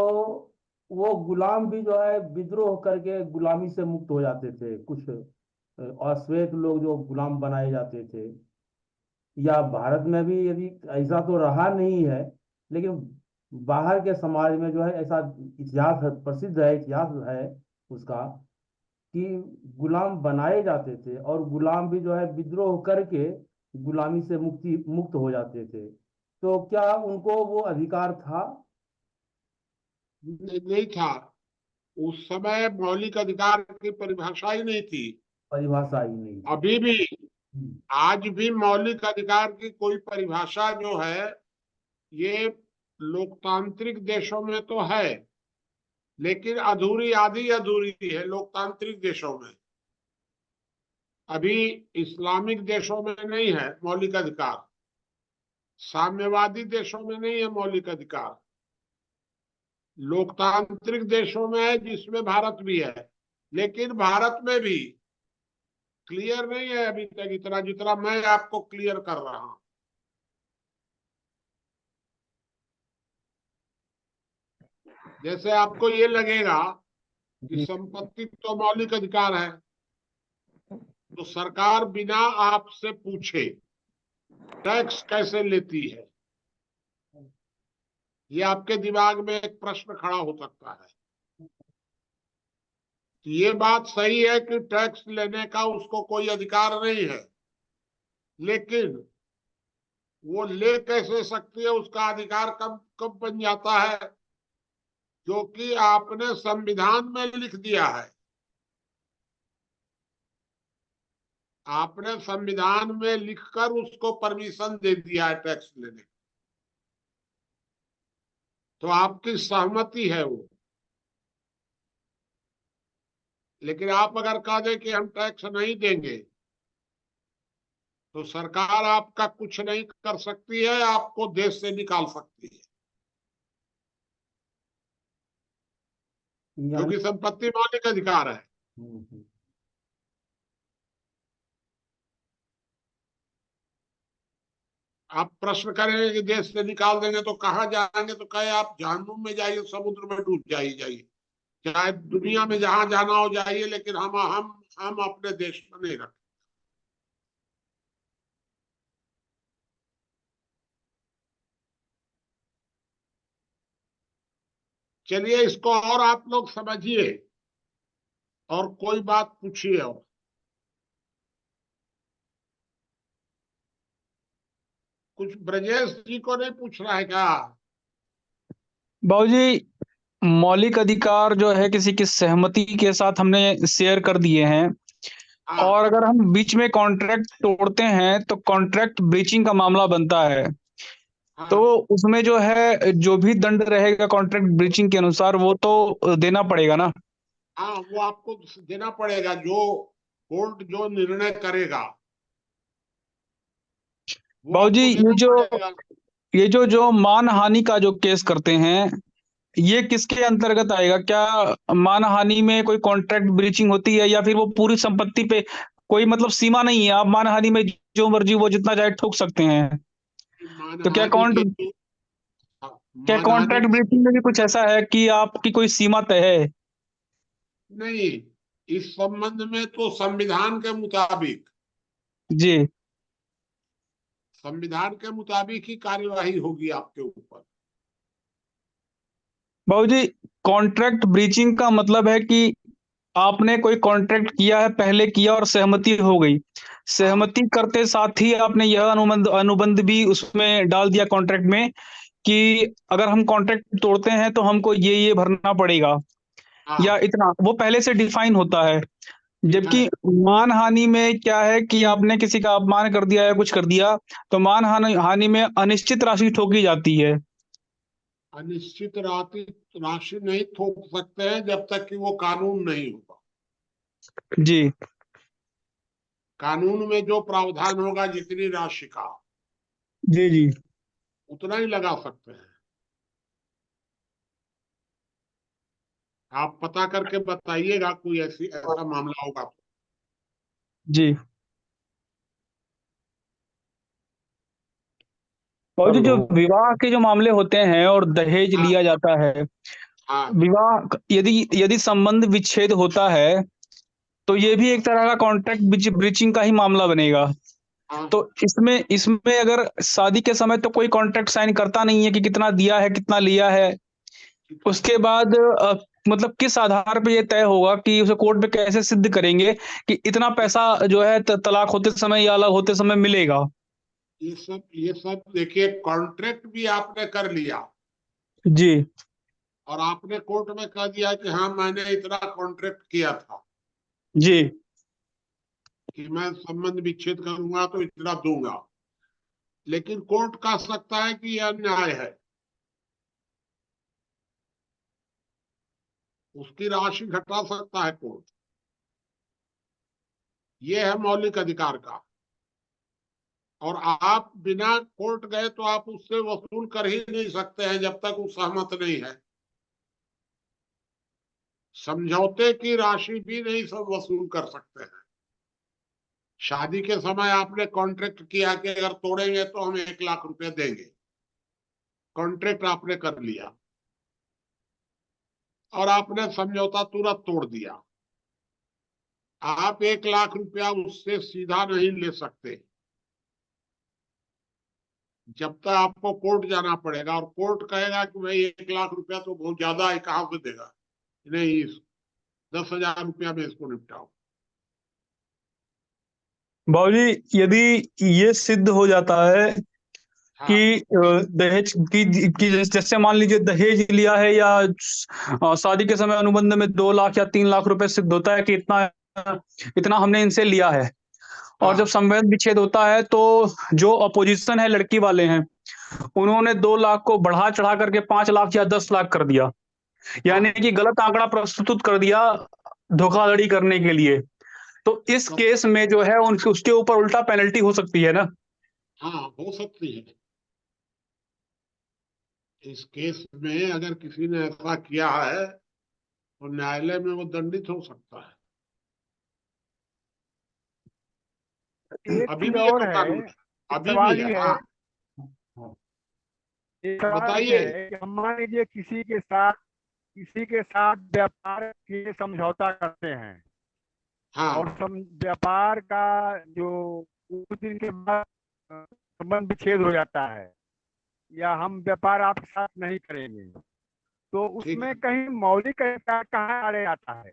वो गुलाम भी जो है विद्रोह करके गुलामी से मुक्त हो जाते थे कुछ अश्वेत लोग जो गुलाम बनाए जाते थे। या भारत में भी यदि ऐसा तो रहा नहीं है, लेकिन बाहर के समाज में जो है ऐसा इतिहास प्रसिद्ध है, इतिहास है उसका, कि गुलाम बनाए जाते थे और गुलाम भी जो है विद्रोह करके गुलामी से मुक्त हो जाते थे। तो क्या उनको वो अधिकार था? नहीं था। उस समय मौलिक अधिकार की परिभाषा ही नहीं थी। परिभाषा ही नहीं थी। अभी भी, हम्म, आज भी मौलिक अधिकार की कोई परिभाषा जो है, ये लोकतांत्रिक देशों में तो है, लेकिन अधूरी, आधी अधूरी है लोकतांत्रिक देशों में। अभी इस्लामिक देशों में नहीं है मौलिक अधिकार, साम्यवादी देशों में नहीं है मौलिक अधिकार, लोकतांत्रिक देशों में है, जिसमें भारत भी है। लेकिन भारत में भी क्लियर नहीं है अभी तक, इतना जितना मैं आपको क्लियर कर रहा हूं। जैसे आपको ये लगेगा कि जी। संपत्ति तो मौलिक अधिकार है, तो सरकार बिना आपसे पूछे टैक्स कैसे लेती है, ये आपके दिमाग में एक प्रश्न खड़ा हो सकता है। तो ये बात सही है कि टैक्स लेने का उसको कोई अधिकार नहीं है, लेकिन वो ले कैसे सकती है, उसका अधिकार कब कब बन जाता है, क्योंकि आपने संविधान में लिख दिया है। आपने संविधान में लिखकर उसको परमिशन दे दिया है टैक्स लेने, तो आपकी सहमति है वो। लेकिन आप अगर कह दें कि हम टैक्स नहीं देंगे, तो सरकार आपका कुछ नहीं कर सकती है, आपको देश से निकाल सकती है, यानी क्योंकि संपत्ति मौलिक अधिकार है। हम्म, आप प्रश्न करेंगे कि देश से निकाल देंगे तो कहाँ जाएंगे, तो कहे आप जहन्नुम में जाइए, समुद्र में डूब जाइए, चाहे दुनिया में जहां जाना हो जाइए, लेकिन हम अपने देश में नहीं रखते। चलिए, इसको और आप लोग समझिए और कोई बात पूछिए। और कुछ ब्रजेश जी को नहीं पूछ रहा है क्या? बाबूजी, मौलिक अधिकार जो है किसी की सहमति के साथ हमने शेयर कर दिए हैं, हाँ और अगर हम बीच में कॉन्ट्रैक्ट तोड़ते हैं तो कॉन्ट्रैक्ट ब्रीचिंग का मामला बनता है। तो हाँ उसमें जो है जो भी दंड रहेगा कॉन्ट्रैक्ट ब्रीचिंग के अनुसार वो तो देना पड़ेगा ना। हाँ, वो आपको देना पड़ेगा, जो कोर्ट जो निर्णय करेगा वो बाबूजी, आपको ये देना जो पड़ेगा। ये जो जो मानहानि का जो केस करते हैं, ये किसके अंतर्गत आएगा? क्या मानहानि में कोई कॉन्ट्रैक्ट ब्रीचिंग होती है, या फिर वो पूरी संपत्ति पे कोई मतलब सीमा नहीं है, आप मानहानि में जो मर्जी वो जितना चाहे ठोक सकते हैं? तो मानहानि के जो, क्या मानहानि कॉन्ट्रैक्ट ब्रीचिंग में भी कुछ ऐसा है कि आपकी कोई सीमा तय है? नहीं, इस संबंध में तो संविधान के मुताबिक, जी। संविधान के मुताबिक ही कार्यवाही होगी आपके ऊपर। बाबूजी, कॉन्ट्रैक्ट ब्रीचिंग का मतलब है कि आपने कोई कॉन्ट्रैक्ट किया है, पहले किया और सहमति हो गई। हाँ सहमति करते साथ ही आपने यह अनुबंध अनुबंध भी उसमें डाल दिया कॉन्ट्रैक्ट में कि अगर हम कॉन्ट्रैक्ट तोड़ते हैं तो हमको ये भरना पड़ेगा, या हाँ, इतना, वो पहले से डिफाइन होता है। ठीक है। जबकि मानहानि में क्या है कि आपने किसी का अपमान कर दिया या कुछ कर दिया, तो मानहानि हानि में अनिश्चित राशि ठोकी जाती है। अनिश्चित राशि नहीं थोप सकते हैं जब तक कि वो कानून नहीं होगा। जी। कानून में जो प्रावधान होगा जितनी राशि का, जी। जी। उतना ही लगा सकते हैं। आप पता करके बताइएगा, कोई ऐसा मामला होगा तो। जी। और जो जो विवाह के जो मामले होते हैं और दहेज हाँ लिया जाता है, हाँ विवाह यदि यदि संबंध विच्छेद होता है तो ये भी एक तरह का कॉन्ट्रैक्ट ब्रीचिंग का ही मामला बनेगा। हाँ, तो इसमें इसमें अगर शादी के समय तो कोई कॉन्ट्रैक्ट साइन करता नहीं है कि कितना दिया है कितना लिया है। ठीक है। उसके बाद मतलब किस आधार पे ये तय होगा कि उसे कोर्ट में कैसे सिद्ध करेंगे कि इतना पैसा जो है तलाक होते समय या अलग होते समय मिलेगा? ये सब देखिए, कॉन्ट्रैक्ट भी आपने कर लिया जी और आपने कोर्ट में कह दिया कि हाँ मैंने इतना कॉन्ट्रैक्ट किया था जी कि मैं संबंध विच्छेद करूंगा तो इतना दूंगा, लेकिन कोर्ट कह सकता है कि यह अन्याय है, उसकी राशि घटा सकता है कोर्ट। ये है मौलिक अधिकार का। और आप बिना कोर्ट गए तो आप उससे वसूल कर ही नहीं सकते हैं जब तक वो सहमत नहीं है। समझौते की राशि भी नहीं सब वसूल कर सकते हैं। शादी के समय आपने कॉन्ट्रैक्ट किया कि अगर तोड़ेंगे तो हम 1 लाख रुपए देंगे, कॉन्ट्रैक्ट आपने कर लिया और आपने समझौता तुरंत तोड़ दिया। आप 1 लाख रुपया उससे सीधा नहीं ले सकते, जब तक आपको कोर्ट जाना पड़ेगा और कोर्ट कहेगा कि भाई 1 लाख रुपया तो बहुत ज्यादा है, कहाँ से देगा, नहीं 10,000 रुपया में इसको निपटाओ। बाबूजी, यदि ये सिद्ध हो जाता है कि हाँ दहेज की जैसे मान लीजिए दहेज लिया है या शादी के समय अनुबंध में 2 लाख या 3 लाख रुपए सिद्ध होता है कि इतना इतना हमने इनसे लिया है, और जब हाँ संबंध विच्छेद होता है तो जो अपोजिशन है लड़की वाले हैं उन्होंने 2 लाख को बढ़ा चढ़ा करके 5 लाख या 10 लाख कर दिया, यानी हाँ कि गलत आंकड़ा प्रस्तुत कर दिया धोखाधड़ी करने के लिए, तो इस तो केस में जो है उसके ऊपर उल्टा पेनल्टी हो सकती है ना? हाँ हो सकती है। इस केस में अगर किसी ने ऐसा किया है तो न्यायालय में वो दंडित हो सकता है। एक अभी चीज भी ये और तो है, कानून है, एक अभी भी सवाल है। ये है, हाँ एक सवाल ये बताइए। है कि हम मान लीजिए किसी के साथ व्यापार के समझौता करते हैं और हाँ व्यापार का जो कुछ दिन के बाद संबंध विच्छेद हो जाता है या हम व्यापार आपके साथ नहीं करेंगे, तो ठीक उसमें है। कहीं मौलिक अधिकार कहाँ आ आता है?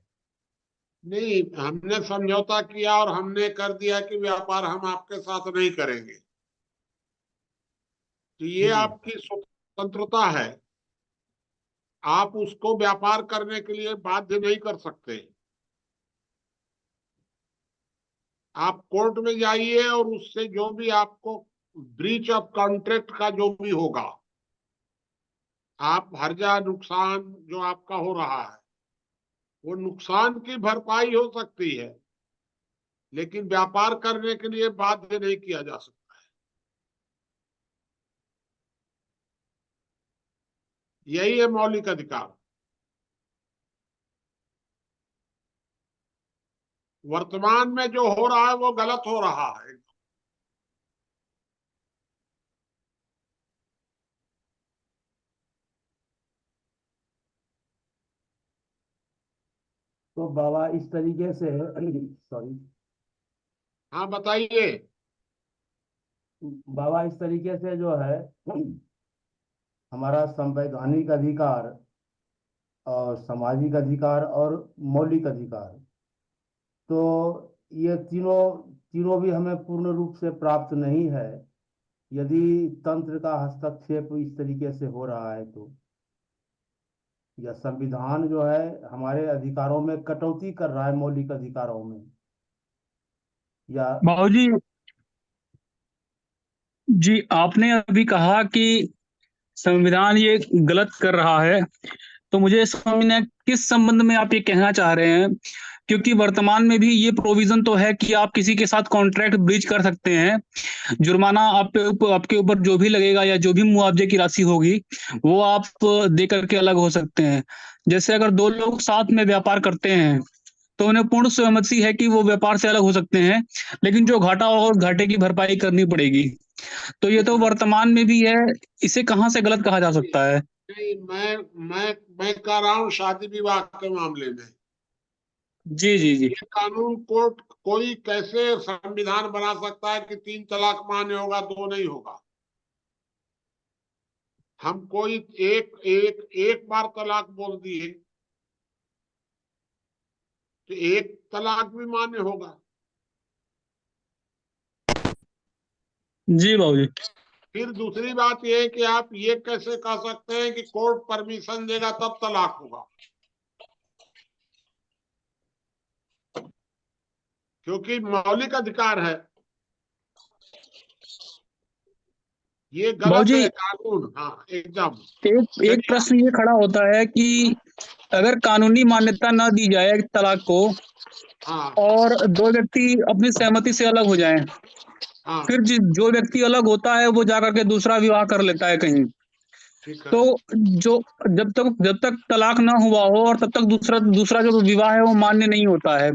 नहीं, हमने समझौता किया और हमने कर दिया कि व्यापार हम आपके साथ नहीं करेंगे, तो ये जी आपकी स्वतंत्रता है। आप उसको व्यापार करने के लिए बाध्य नहीं कर सकते। आप कोर्ट में जाइए और उससे जो भी आपको ब्रीच ऑफ कॉन्ट्रैक्ट का जो भी होगा, आप हर्जा नुकसान जो आपका हो रहा है वो नुकसान की भरपाई हो सकती है, लेकिन व्यापार करने के लिए बाध्य नहीं किया जा सकता। यही है मौलिक अधिकार। वर्तमान में जो हो रहा है वो गलत हो रहा है। तो बाबा इस तरीके से सॉरी हाँ बताइए। बाबा इस तरीके से जो है हमारा संवैधानिक अधिकार और सामाजिक अधिकार और मौलिक अधिकार, तो ये तीनों तीनों भी हमें पूर्ण रूप से प्राप्त नहीं है यदि तंत्र का हस्तक्षेप इस तरीके से हो रहा है तो, या संविधान जो है हमारे अधिकारों में कटौती कर रहा है मौलिक अधिकारों में, या बाबूजी जी, आपने अभी कहा कि संविधान ये गलत कर रहा है, तो मुझे समझ में किस संबंध में आप ये कहना चाह रहे हैं, क्योंकि वर्तमान में भी ये प्रोविजन तो है कि आप किसी के साथ कॉन्ट्रैक्ट ब्रीच कर सकते हैं, जुर्माना आपके ऊपर जो भी लगेगा या जो भी मुआवजे की राशि होगी वो आप दे करके अलग हो सकते हैं। जैसे अगर दो लोग साथ में व्यापार करते हैं तो उन्हें पूर्ण सहमति है कि वो व्यापार से अलग हो सकते हैं, लेकिन जो घाटा होगा उस घाटे की भरपाई करनी पड़ेगी। तो ये तो वर्तमान में भी है, इसे कहाँ से गलत कहा जा सकता है? नहीं, मैं कह रहा हूँ शादी विवाह के मामले में जी जी जी। ये कानून कोर्ट कोई कैसे संविधान बना सकता है कि 3 तलाक मान्य होगा, 2 नहीं होगा। हम कोई एक एक एक बार तलाक बोल दिए तो 1 तलाक भी मान्य होगा। जी बाबूजी। फिर दूसरी बात ये है कि आप ये कैसे कह सकते हैं कि कोर्ट परमिशन देगा तब तलाक होगा, क्योंकि मौलिक अधिकार है, ये गलत बाबूजी है कानून। हाँ एकदम। एक एक चलिए। प्रश्न ये खड़ा होता है कि अगर कानूनी मान्यता न दी जाए तलाक को हाँ और दो व्यक्ति अपनी सहमति से अलग हो जाएं, हाँ फिर जो व्यक्ति अलग होता है वो जाकर के दूसरा विवाह कर लेता है कहीं, ठीक है। तो जो जब तक तलाक ना हुआ हो और तब तक दूसरा दूसरा जो विवाह है वो मान्य नहीं होता है।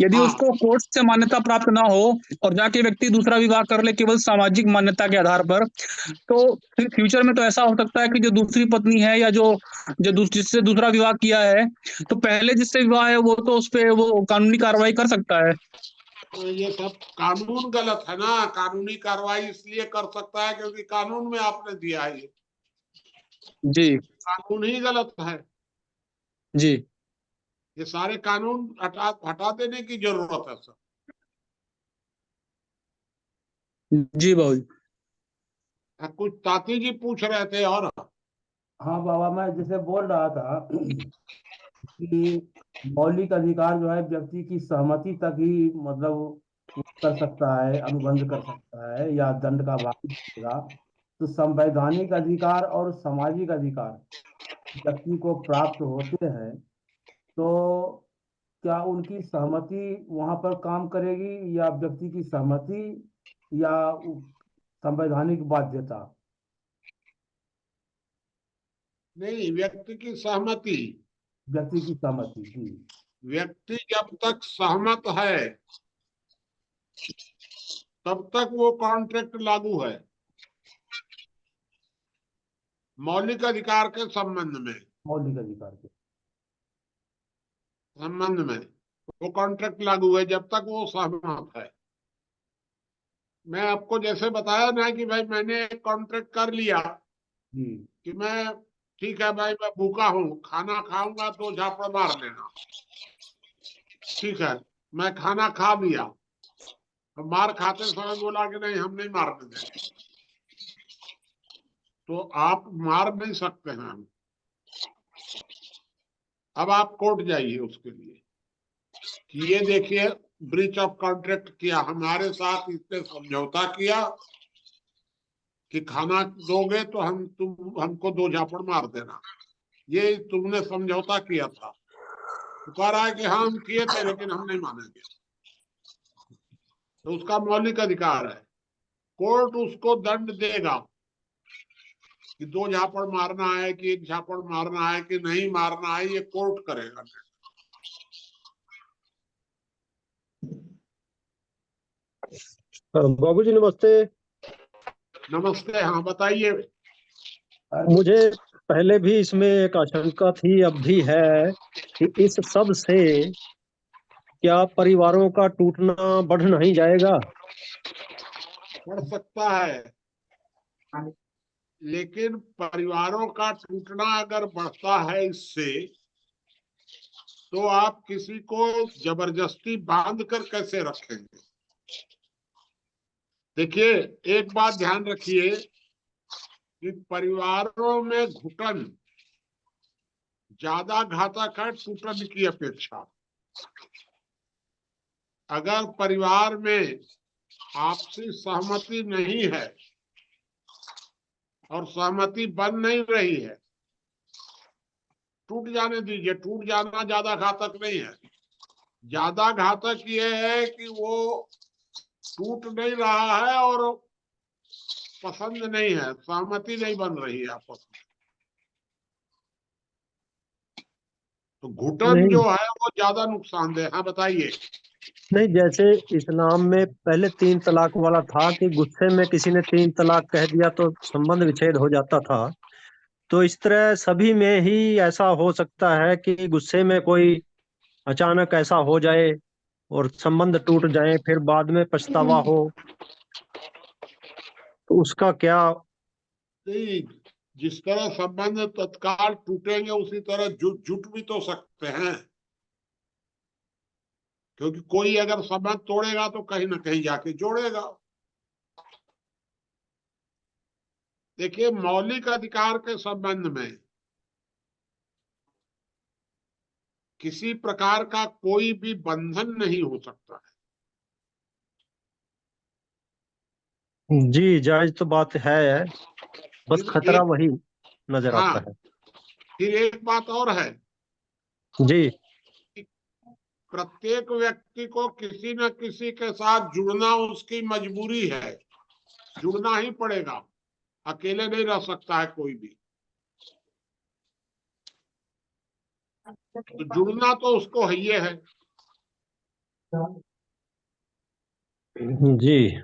यदि हाँ उसको कोर्ट से मान्यता प्राप्त ना हो और जाके व्यक्ति दूसरा विवाह कर ले केवल सामाजिक मान्यता के आधार पर, तो फिर फ्यूचर में तो ऐसा हो सकता है कि जो दूसरी पत्नी है या जो जो जिससे दूसरा विवाह किया है, तो पहले जिससे विवाह है वो तो उस पे वो कानूनी कार्रवाई कर सकता है। तो ये सब कानून गलत है ना। कानूनी कार्रवाई इसलिए कर सकता है क्योंकि कानून में आपने दिया है, ये जी। कानून ही गलत है। जी। ये सारे कानून हटा हटा देने की जरूरत है सर। जी बाबू। कुछ ताती जी पूछ रहे थे और। हाँ बाबा, मैं जैसे बोल रहा था कि मौलिक अधिकार जो है व्यक्ति की सहमति तक ही मतलब वो कर सकता है, अनुबंध कर सकता है या दंड का भागी बनेगा। तो संवैधानिक अधिकार और सामाजिक अधिकार व्यक्ति को प्राप्त होते हैं, तो क्या उनकी सहमति वहां पर काम करेगी या व्यक्ति की सहमति या संवैधानिक बाध्यता? नहीं, व्यक्ति की सहमति। व्यक्ति की सहमति, जी। व्यक्ति जब तक सहमत है तब तक वो कॉन्ट्रैक्ट लागू है, मौलिक अधिकार के मौलिक अधिकार के संबंध में वो कॉन्ट्रैक्ट लागू है जब तक वो सहमत है। मैं आपको जैसे बताया ना कि भाई मैंने एक कॉन्ट्रैक्ट कर लिया जी। कि मैं, ठीक है भाई मैं भूखा हूँ, खाना खाऊंगा तो झापड़ मार लेना। ठीक है, मैं खाना खा लिया, तो मार खाते समय बोला कि नहीं हम नहीं मारने देंगे, तो आप मार नहीं सकते हैं हम। अब आप कोर्ट जाइए उसके लिए कि ये देखिए ब्रीच ऑफ कॉन्ट्रैक्ट किया, हमारे साथ इसने समझौता किया कि खाना दोगे तो तुम हमको दो झापड़ मार देना, ये तुमने समझौता किया था। तो कह रहा है कि हाँ हम किए थे लेकिन हम नहीं मानेंगे, तो उसका मौलिक अधिकार है। कोर्ट उसको दंड देगा कि दो झापड़ मारना है कि एक झापड़ मारना है कि नहीं मारना है, ये कोर्ट करेगा। बाबूजी नमस्ते। नमस्ते, हाँ बताइए। मुझे पहले भी इसमें एक आशंका थी, अब भी है, कि इस सब से क्या परिवारों का टूटना बढ़ नहीं जाएगा? बढ़ सकता है, लेकिन परिवारों का टूटना अगर बढ़ता है इससे, तो आप किसी को जबरदस्ती बांध कर कैसे रखेंगे? देखिए, एक बात ध्यान रखिए कि परिवारों में घुटन ज्यादा घातक है टूटन की अपेक्षा। अगर परिवार में आपसी सहमति नहीं है और सहमति बन नहीं रही है, टूट जाने दीजिए। टूट जाना ज्यादा घातक नहीं है, ज्यादा घातक ये है कि वो टूट नहीं रहा है और पसंद नहीं है, सहमति नहीं बन रही है आपस में, तो घुटन नहीं जो है वो ज्यादा नुकसानदेह है। हाँ बताइए। नहीं, जैसे इस्लाम में पहले 3 तलाक वाला था कि गुस्से में किसी ने 3 तलाक कह दिया तो संबंध विच्छेद हो जाता था, तो इस तरह सभी में ही ऐसा हो सकता है कि गुस्से में कोई अचानक ऐसा हो जाए और संबंध टूट जाए, फिर बाद में पछतावा हो, तो उसका क्या? नहीं, जिस तरह संबंध तत्काल टूटेंगे उसी तरह जुट भी तो सकते हैं, क्योंकि कोई अगर संबंध तोड़ेगा तो कहीं ना कहीं जाके जोड़ेगा। देखिए, मौलिक अधिकार के संबंध में किसी प्रकार का कोई भी बंधन नहीं हो सकता है। जी, जायज तो बात है, बस फिर खतरा एक, वही नजर हाँ, आता है। फिर एक बात और है जी कि प्रत्येक व्यक्ति को किसी न किसी के साथ जुड़ना उसकी मजबूरी है, जुड़ना ही पड़ेगा, अकेले नहीं रह सकता है कोई भी। तो जुड़ना तो उसको है ही है। जी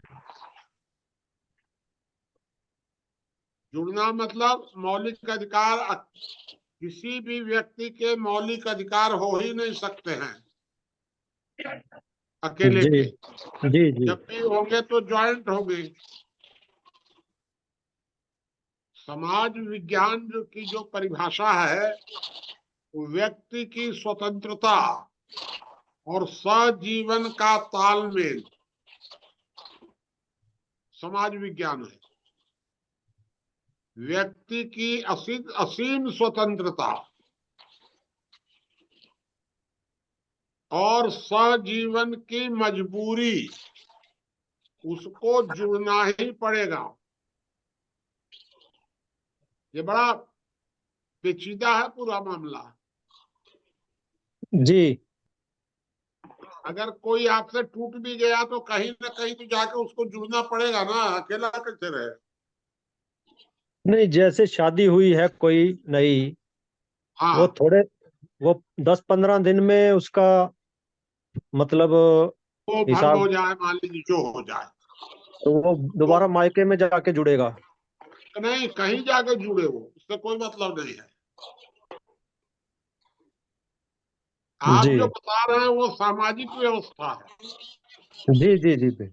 जुड़ना मतलब मौलिक अधिकार, किसी भी व्यक्ति के मौलिक अधिकार हो ही नहीं सकते हैं अकेले जी के। जी जी जब भी होंगे तो ज्वाइंट होंगे। समाज विज्ञान की जो परिभाषा है, वो व्यक्ति की स्वतंत्रता और सहजीवन का तालमेल समाज विज्ञान है। व्यक्ति की असीम स्वतंत्रता और सहजीवन की मजबूरी, उसको जुड़ना ही पड़ेगा। ये बड़ा पेचीदा है पूरा मामला। जी अगर कोई आपसे टूट भी गया तो कहीं ना कहीं तो जाके उसको जुड़ना पड़ेगा ना, अकेला कैसे रहे। नहीं, जैसे शादी हुई है कोई नई, वो हाँ, थोड़े वो 10-15 दिन में उसका मतलब वो भंग हिसाब, हो जाए, मान लीजिए जो हो जाए, तो वो तो दोबारा मायके में जाके जुड़ेगा। नहीं, कहीं जाके जुड़े, वो उससे कोई मतलब नहीं है। आप जी जो बता रहे हैं वो सामाजिक व्यवस्था है, जी जी जी जी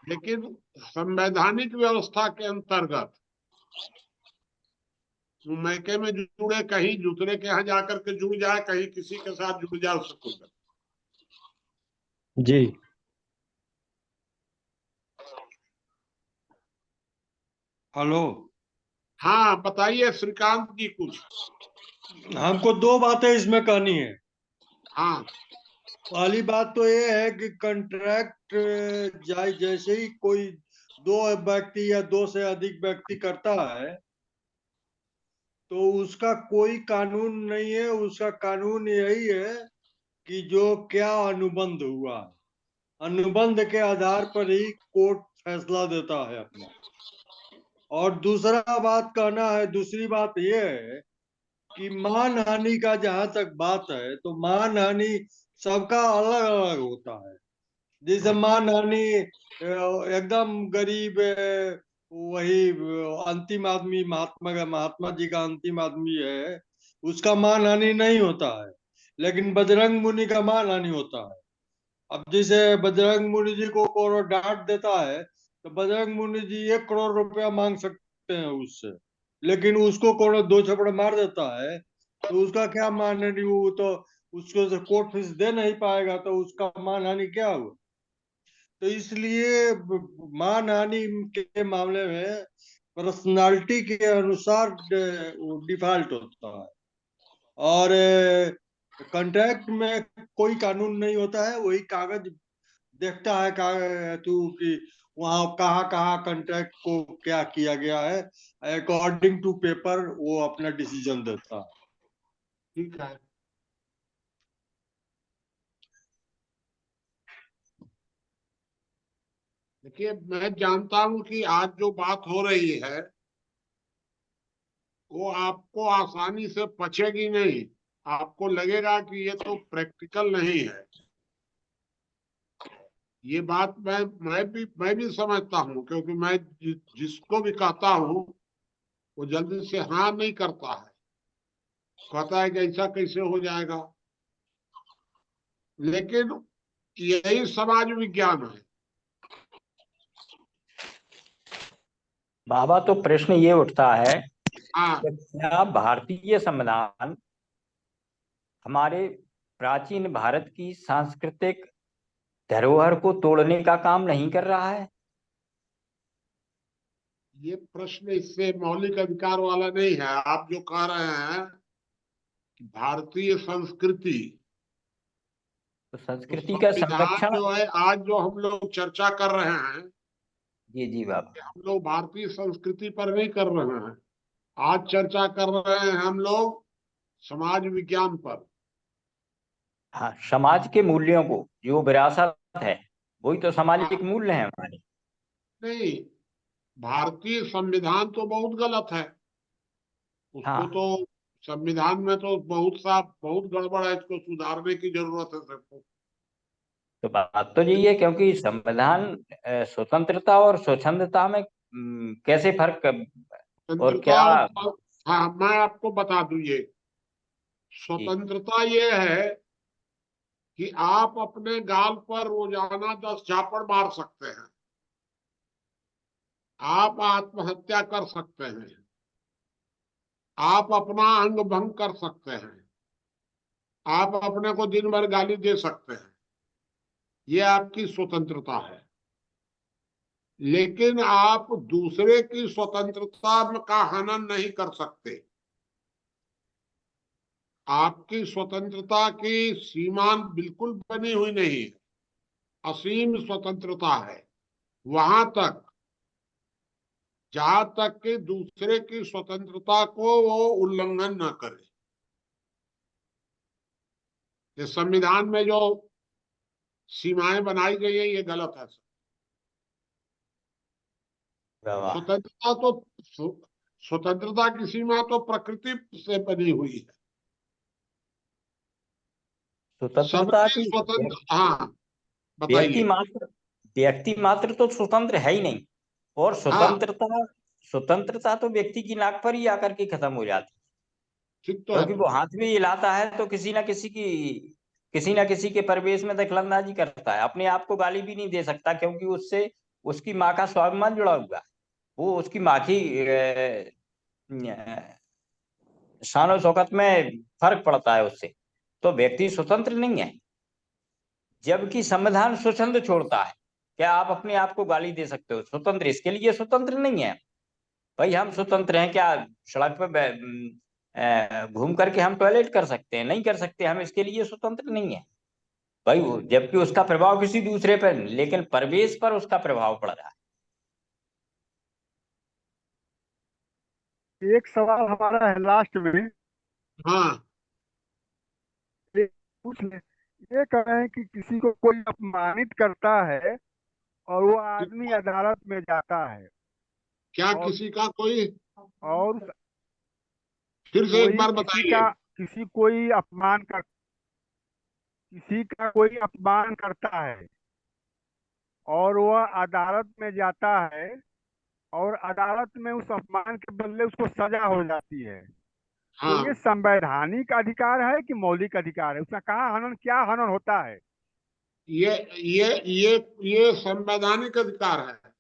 लेकिन संवैधानिक व्यवस्था के अंतर्गत वो मैके में जुड़े, कहीं दूसरे के यहाँ जाकर के जुड़ जाए, कहीं किसी के साथ जुड़ जाए, उससे कोई मतलब। जी। हेलो। हाँ, बताइए श्रीकांत जी कुछ। हमको दो बातें इसमें कहनी है। हाँ, पहली बात तो ये है कि कॉन्ट्रैक्ट जैसे ही कोई दो व्यक्ति या दो से अधिक व्यक्ति करता है तो उसका कोई कानून नहीं है। उसका कानून यही है कि जो क्या अनुबंध हुआ, अनुबंध के आधार पर ही कोर्ट फैसला देता है अपना। और दूसरा बात कहना है, दूसरी बात यह है कि मान हानि का जहां तक बात है तो मान हानि सबका अलग अलग होता है। जैसे मान हानि एकदम गरीब वही अंतिम आदमी, महात्मा जी का अंतिम आदमी है, उसका मान हानि नहीं होता है। लेकिन बजरंग मुनि का मान हानि होता है। अब जैसे बजरंग मुनि जी को कोई डांट देता है तो बजरंग मुनि जी 1 करोड़ रुपया मांग सकते हैं उससे। लेकिन उसको कोई दो थप्पड़ मार देता है तो उसका क्या मान हानि, वो तो उसको से कोर्ट फीस दे नहीं पाएगा, तो उसका मान हानि क्या हुआ। तो इसलिए मान हानि के मामले में पर्सनालिटी के अनुसार डिफॉल्ट होता है। और कॉन्ट्रैक्ट में कोई कानून नहीं होता है, वही कागज देखता है तू कि वहाँ कहाँ कहाँ कॉन्ट्रैक्ट को क्या किया गया है, अकॉर्डिंग टू पेपर वो अपना डिसीजन देता है। ठीक है। देखिए, मैं जानता हूं कि आज जो बात हो रही है वो आपको आसानी से पचेगी नहीं। आपको लगेगा कि ये तो प्रैक्टिकल नहीं है। ये बात मैं भी समझता हूँ, क्योंकि मैं जिसको भी कहता हूँ वो जल्दी से हाँ नहीं करता है, कहता है कि ऐसा कैसे हो जाएगा। लेकिन यही समाज विज्ञान है। बाबा, तो प्रश्न ये उठता है हाँ, कि क्या भारतीय संविधान हमारे प्राचीन भारत की सांस्कृतिक धरोहर को तोड़ने का काम नहीं कर रहा है? ये प्रश्न इससे मौलिक अधिकार वाला नहीं है। आप जो कह रहे हैं कि भारतीय संस्कृति, तो तो संस्कृति का संविधान संरक्षण। जो है, आज जो हम लोग चर्चा कर रहे हैं, जी जी बाबा। हम लोग भारतीय संस्कृति पर नहीं कर रहे हैं। आज चर्चा कर रहे हैं हम लोग समाज विज्ञान पर। हाँ, समाज के मूल्यों को, जो विरासत है, वही तो सामाजिक हाँ, मूल्य है हमारे। नहीं, भारतीय संविधान तो बहुत गलत है। उसको हाँ, तो, संविधान में तो बहुत गड़बड़ है, इसको सुधारने की जरूरत है सबको। तो बात तो यही है, क्योंकि संविधान स्वतंत्रता और स्वच्छंदता में कैसे फर्क और स्वतंत्रता क्या। और, हाँ, मैं आपको बता दूं, ये जी स्वतंत्रता ये है कि आप अपने गाल पर रोजाना 10 झापड़ मार सकते हैं, आप आत्महत्या कर सकते हैं, आप अपना अंग भंग कर सकते हैं, आप अपने को दिन भर गाली दे सकते हैं, ये आपकी स्वतंत्रता है। लेकिन आप दूसरे की स्वतंत्रता का हनन नहीं कर सकते। आपकी स्वतंत्रता की सीमा बिल्कुल बनी हुई नहीं है, असीम स्वतंत्रता है वहां तक जहां तक कि दूसरे की स्वतंत्रता को वो उल्लंघन न करे। ये संविधान में जो सीमाएं बनाई गई है, ये गलत है। बाबा। स्वतंत्रता तो, स्वतंत्रता की सीमा तो प्रकृति से बनी हुई है। स्वतंत्रता सबकी की स्वतंत्र, हाँ, व्यक्ति बताइए। मात्र, व्यक्ति मात्र तो स्वतंत्र है ही नहीं। और हाँ, स्वतंत्रता, स्वतंत्रता तो व्यक्ति की नाक पर ही आकर के खत्म हो जाती है। ठीक तो है। क्योंकि वो हाथ में हिलाता है तो किसी ना किसी के परिवेश में दखलंदाजी करता है। अपने आप को गाली भी नहीं दे सकता, क्योंकि उससे उसकी माँ का स्वाभिमान जुड़ा हुआ है। वो उसकी माँ की शान शौकत में फर्क पड़ता है उससे। तो व्यक्ति स्वतंत्र नहीं है, जबकि संविधान स्वच्छंद छोड़ता है। क्या आप अपने आप को गाली दे सकते हो? स्वतंत्र इसके लिए स्वतंत्र नहीं है। भाई हम स्वतंत्र हैं क्या? सड़क पे घूम करके हम टॉयलेट कर सकते हैं? नहीं कर सकते, हम इसके लिए स्वतंत्र नहीं है। भाई वो, जबकि उसका प्रभाव किसी दूसरे पर नहीं, लेकिन परिवेश पर उसका प्रभाव पड़ रहा है। एक सवाल हमारा है लास्ट में, हाँ, ये पूछ ले। ये कह रहे हैं कि किसी को कोई अपमानित करता है और वो आदमी अदालत में जाता है, क्या और किसी का कोई, और फिर से एक कोई बार बताइए। किसी का कोई अपमान करता है और वह अदालत में जाता है, और अदालत में उस अपमान के बदले उसको सजा हो जाती है। तो ये हाँ, संवैधानिक अधिकार है कि मौलिक अधिकार है? उसका कहाँ हनन, क्या हनन होता है? ये ये ये ये संवैधानिक अधिकार है।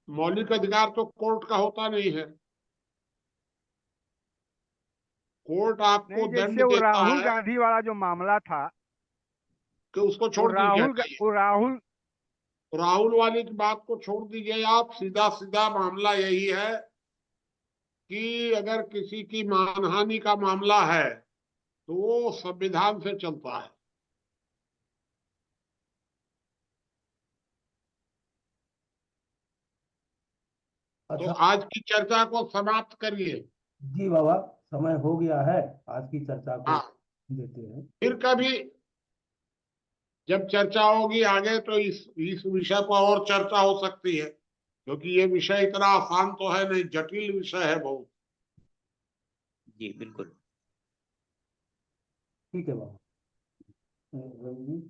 मौलिक अधिकार तो कोर्ट का होता नहीं है। कोर्ट आपको नहीं, जैसे दंड वो देता राहुल है गांधी वाला जो मामला था, कि उसको वो छोड़ दीजिए, राहुल हटाइए। वो राहुल राहुल वाली की बात को छोड़ दीजिए आप। सीधा सीधा मामला यही है कि अगर किसी की मानहानि का मामला है तो वो संविधान से चलता है। तो अच्छा। आज की चर्चा को समाप्त करिए। जी बाबा, समय हो गया है, आज की चर्चा को हाँ, देते हैं। फिर कभी जब चर्चा होगी आगे तो इस विषय पर और चर्चा हो सकती है, क्योंकि ये विषय इतना आसान तो है नहीं, जटिल विषय है बहुत। जी बिल्कुल। ठीक है बाबा। रवि जी।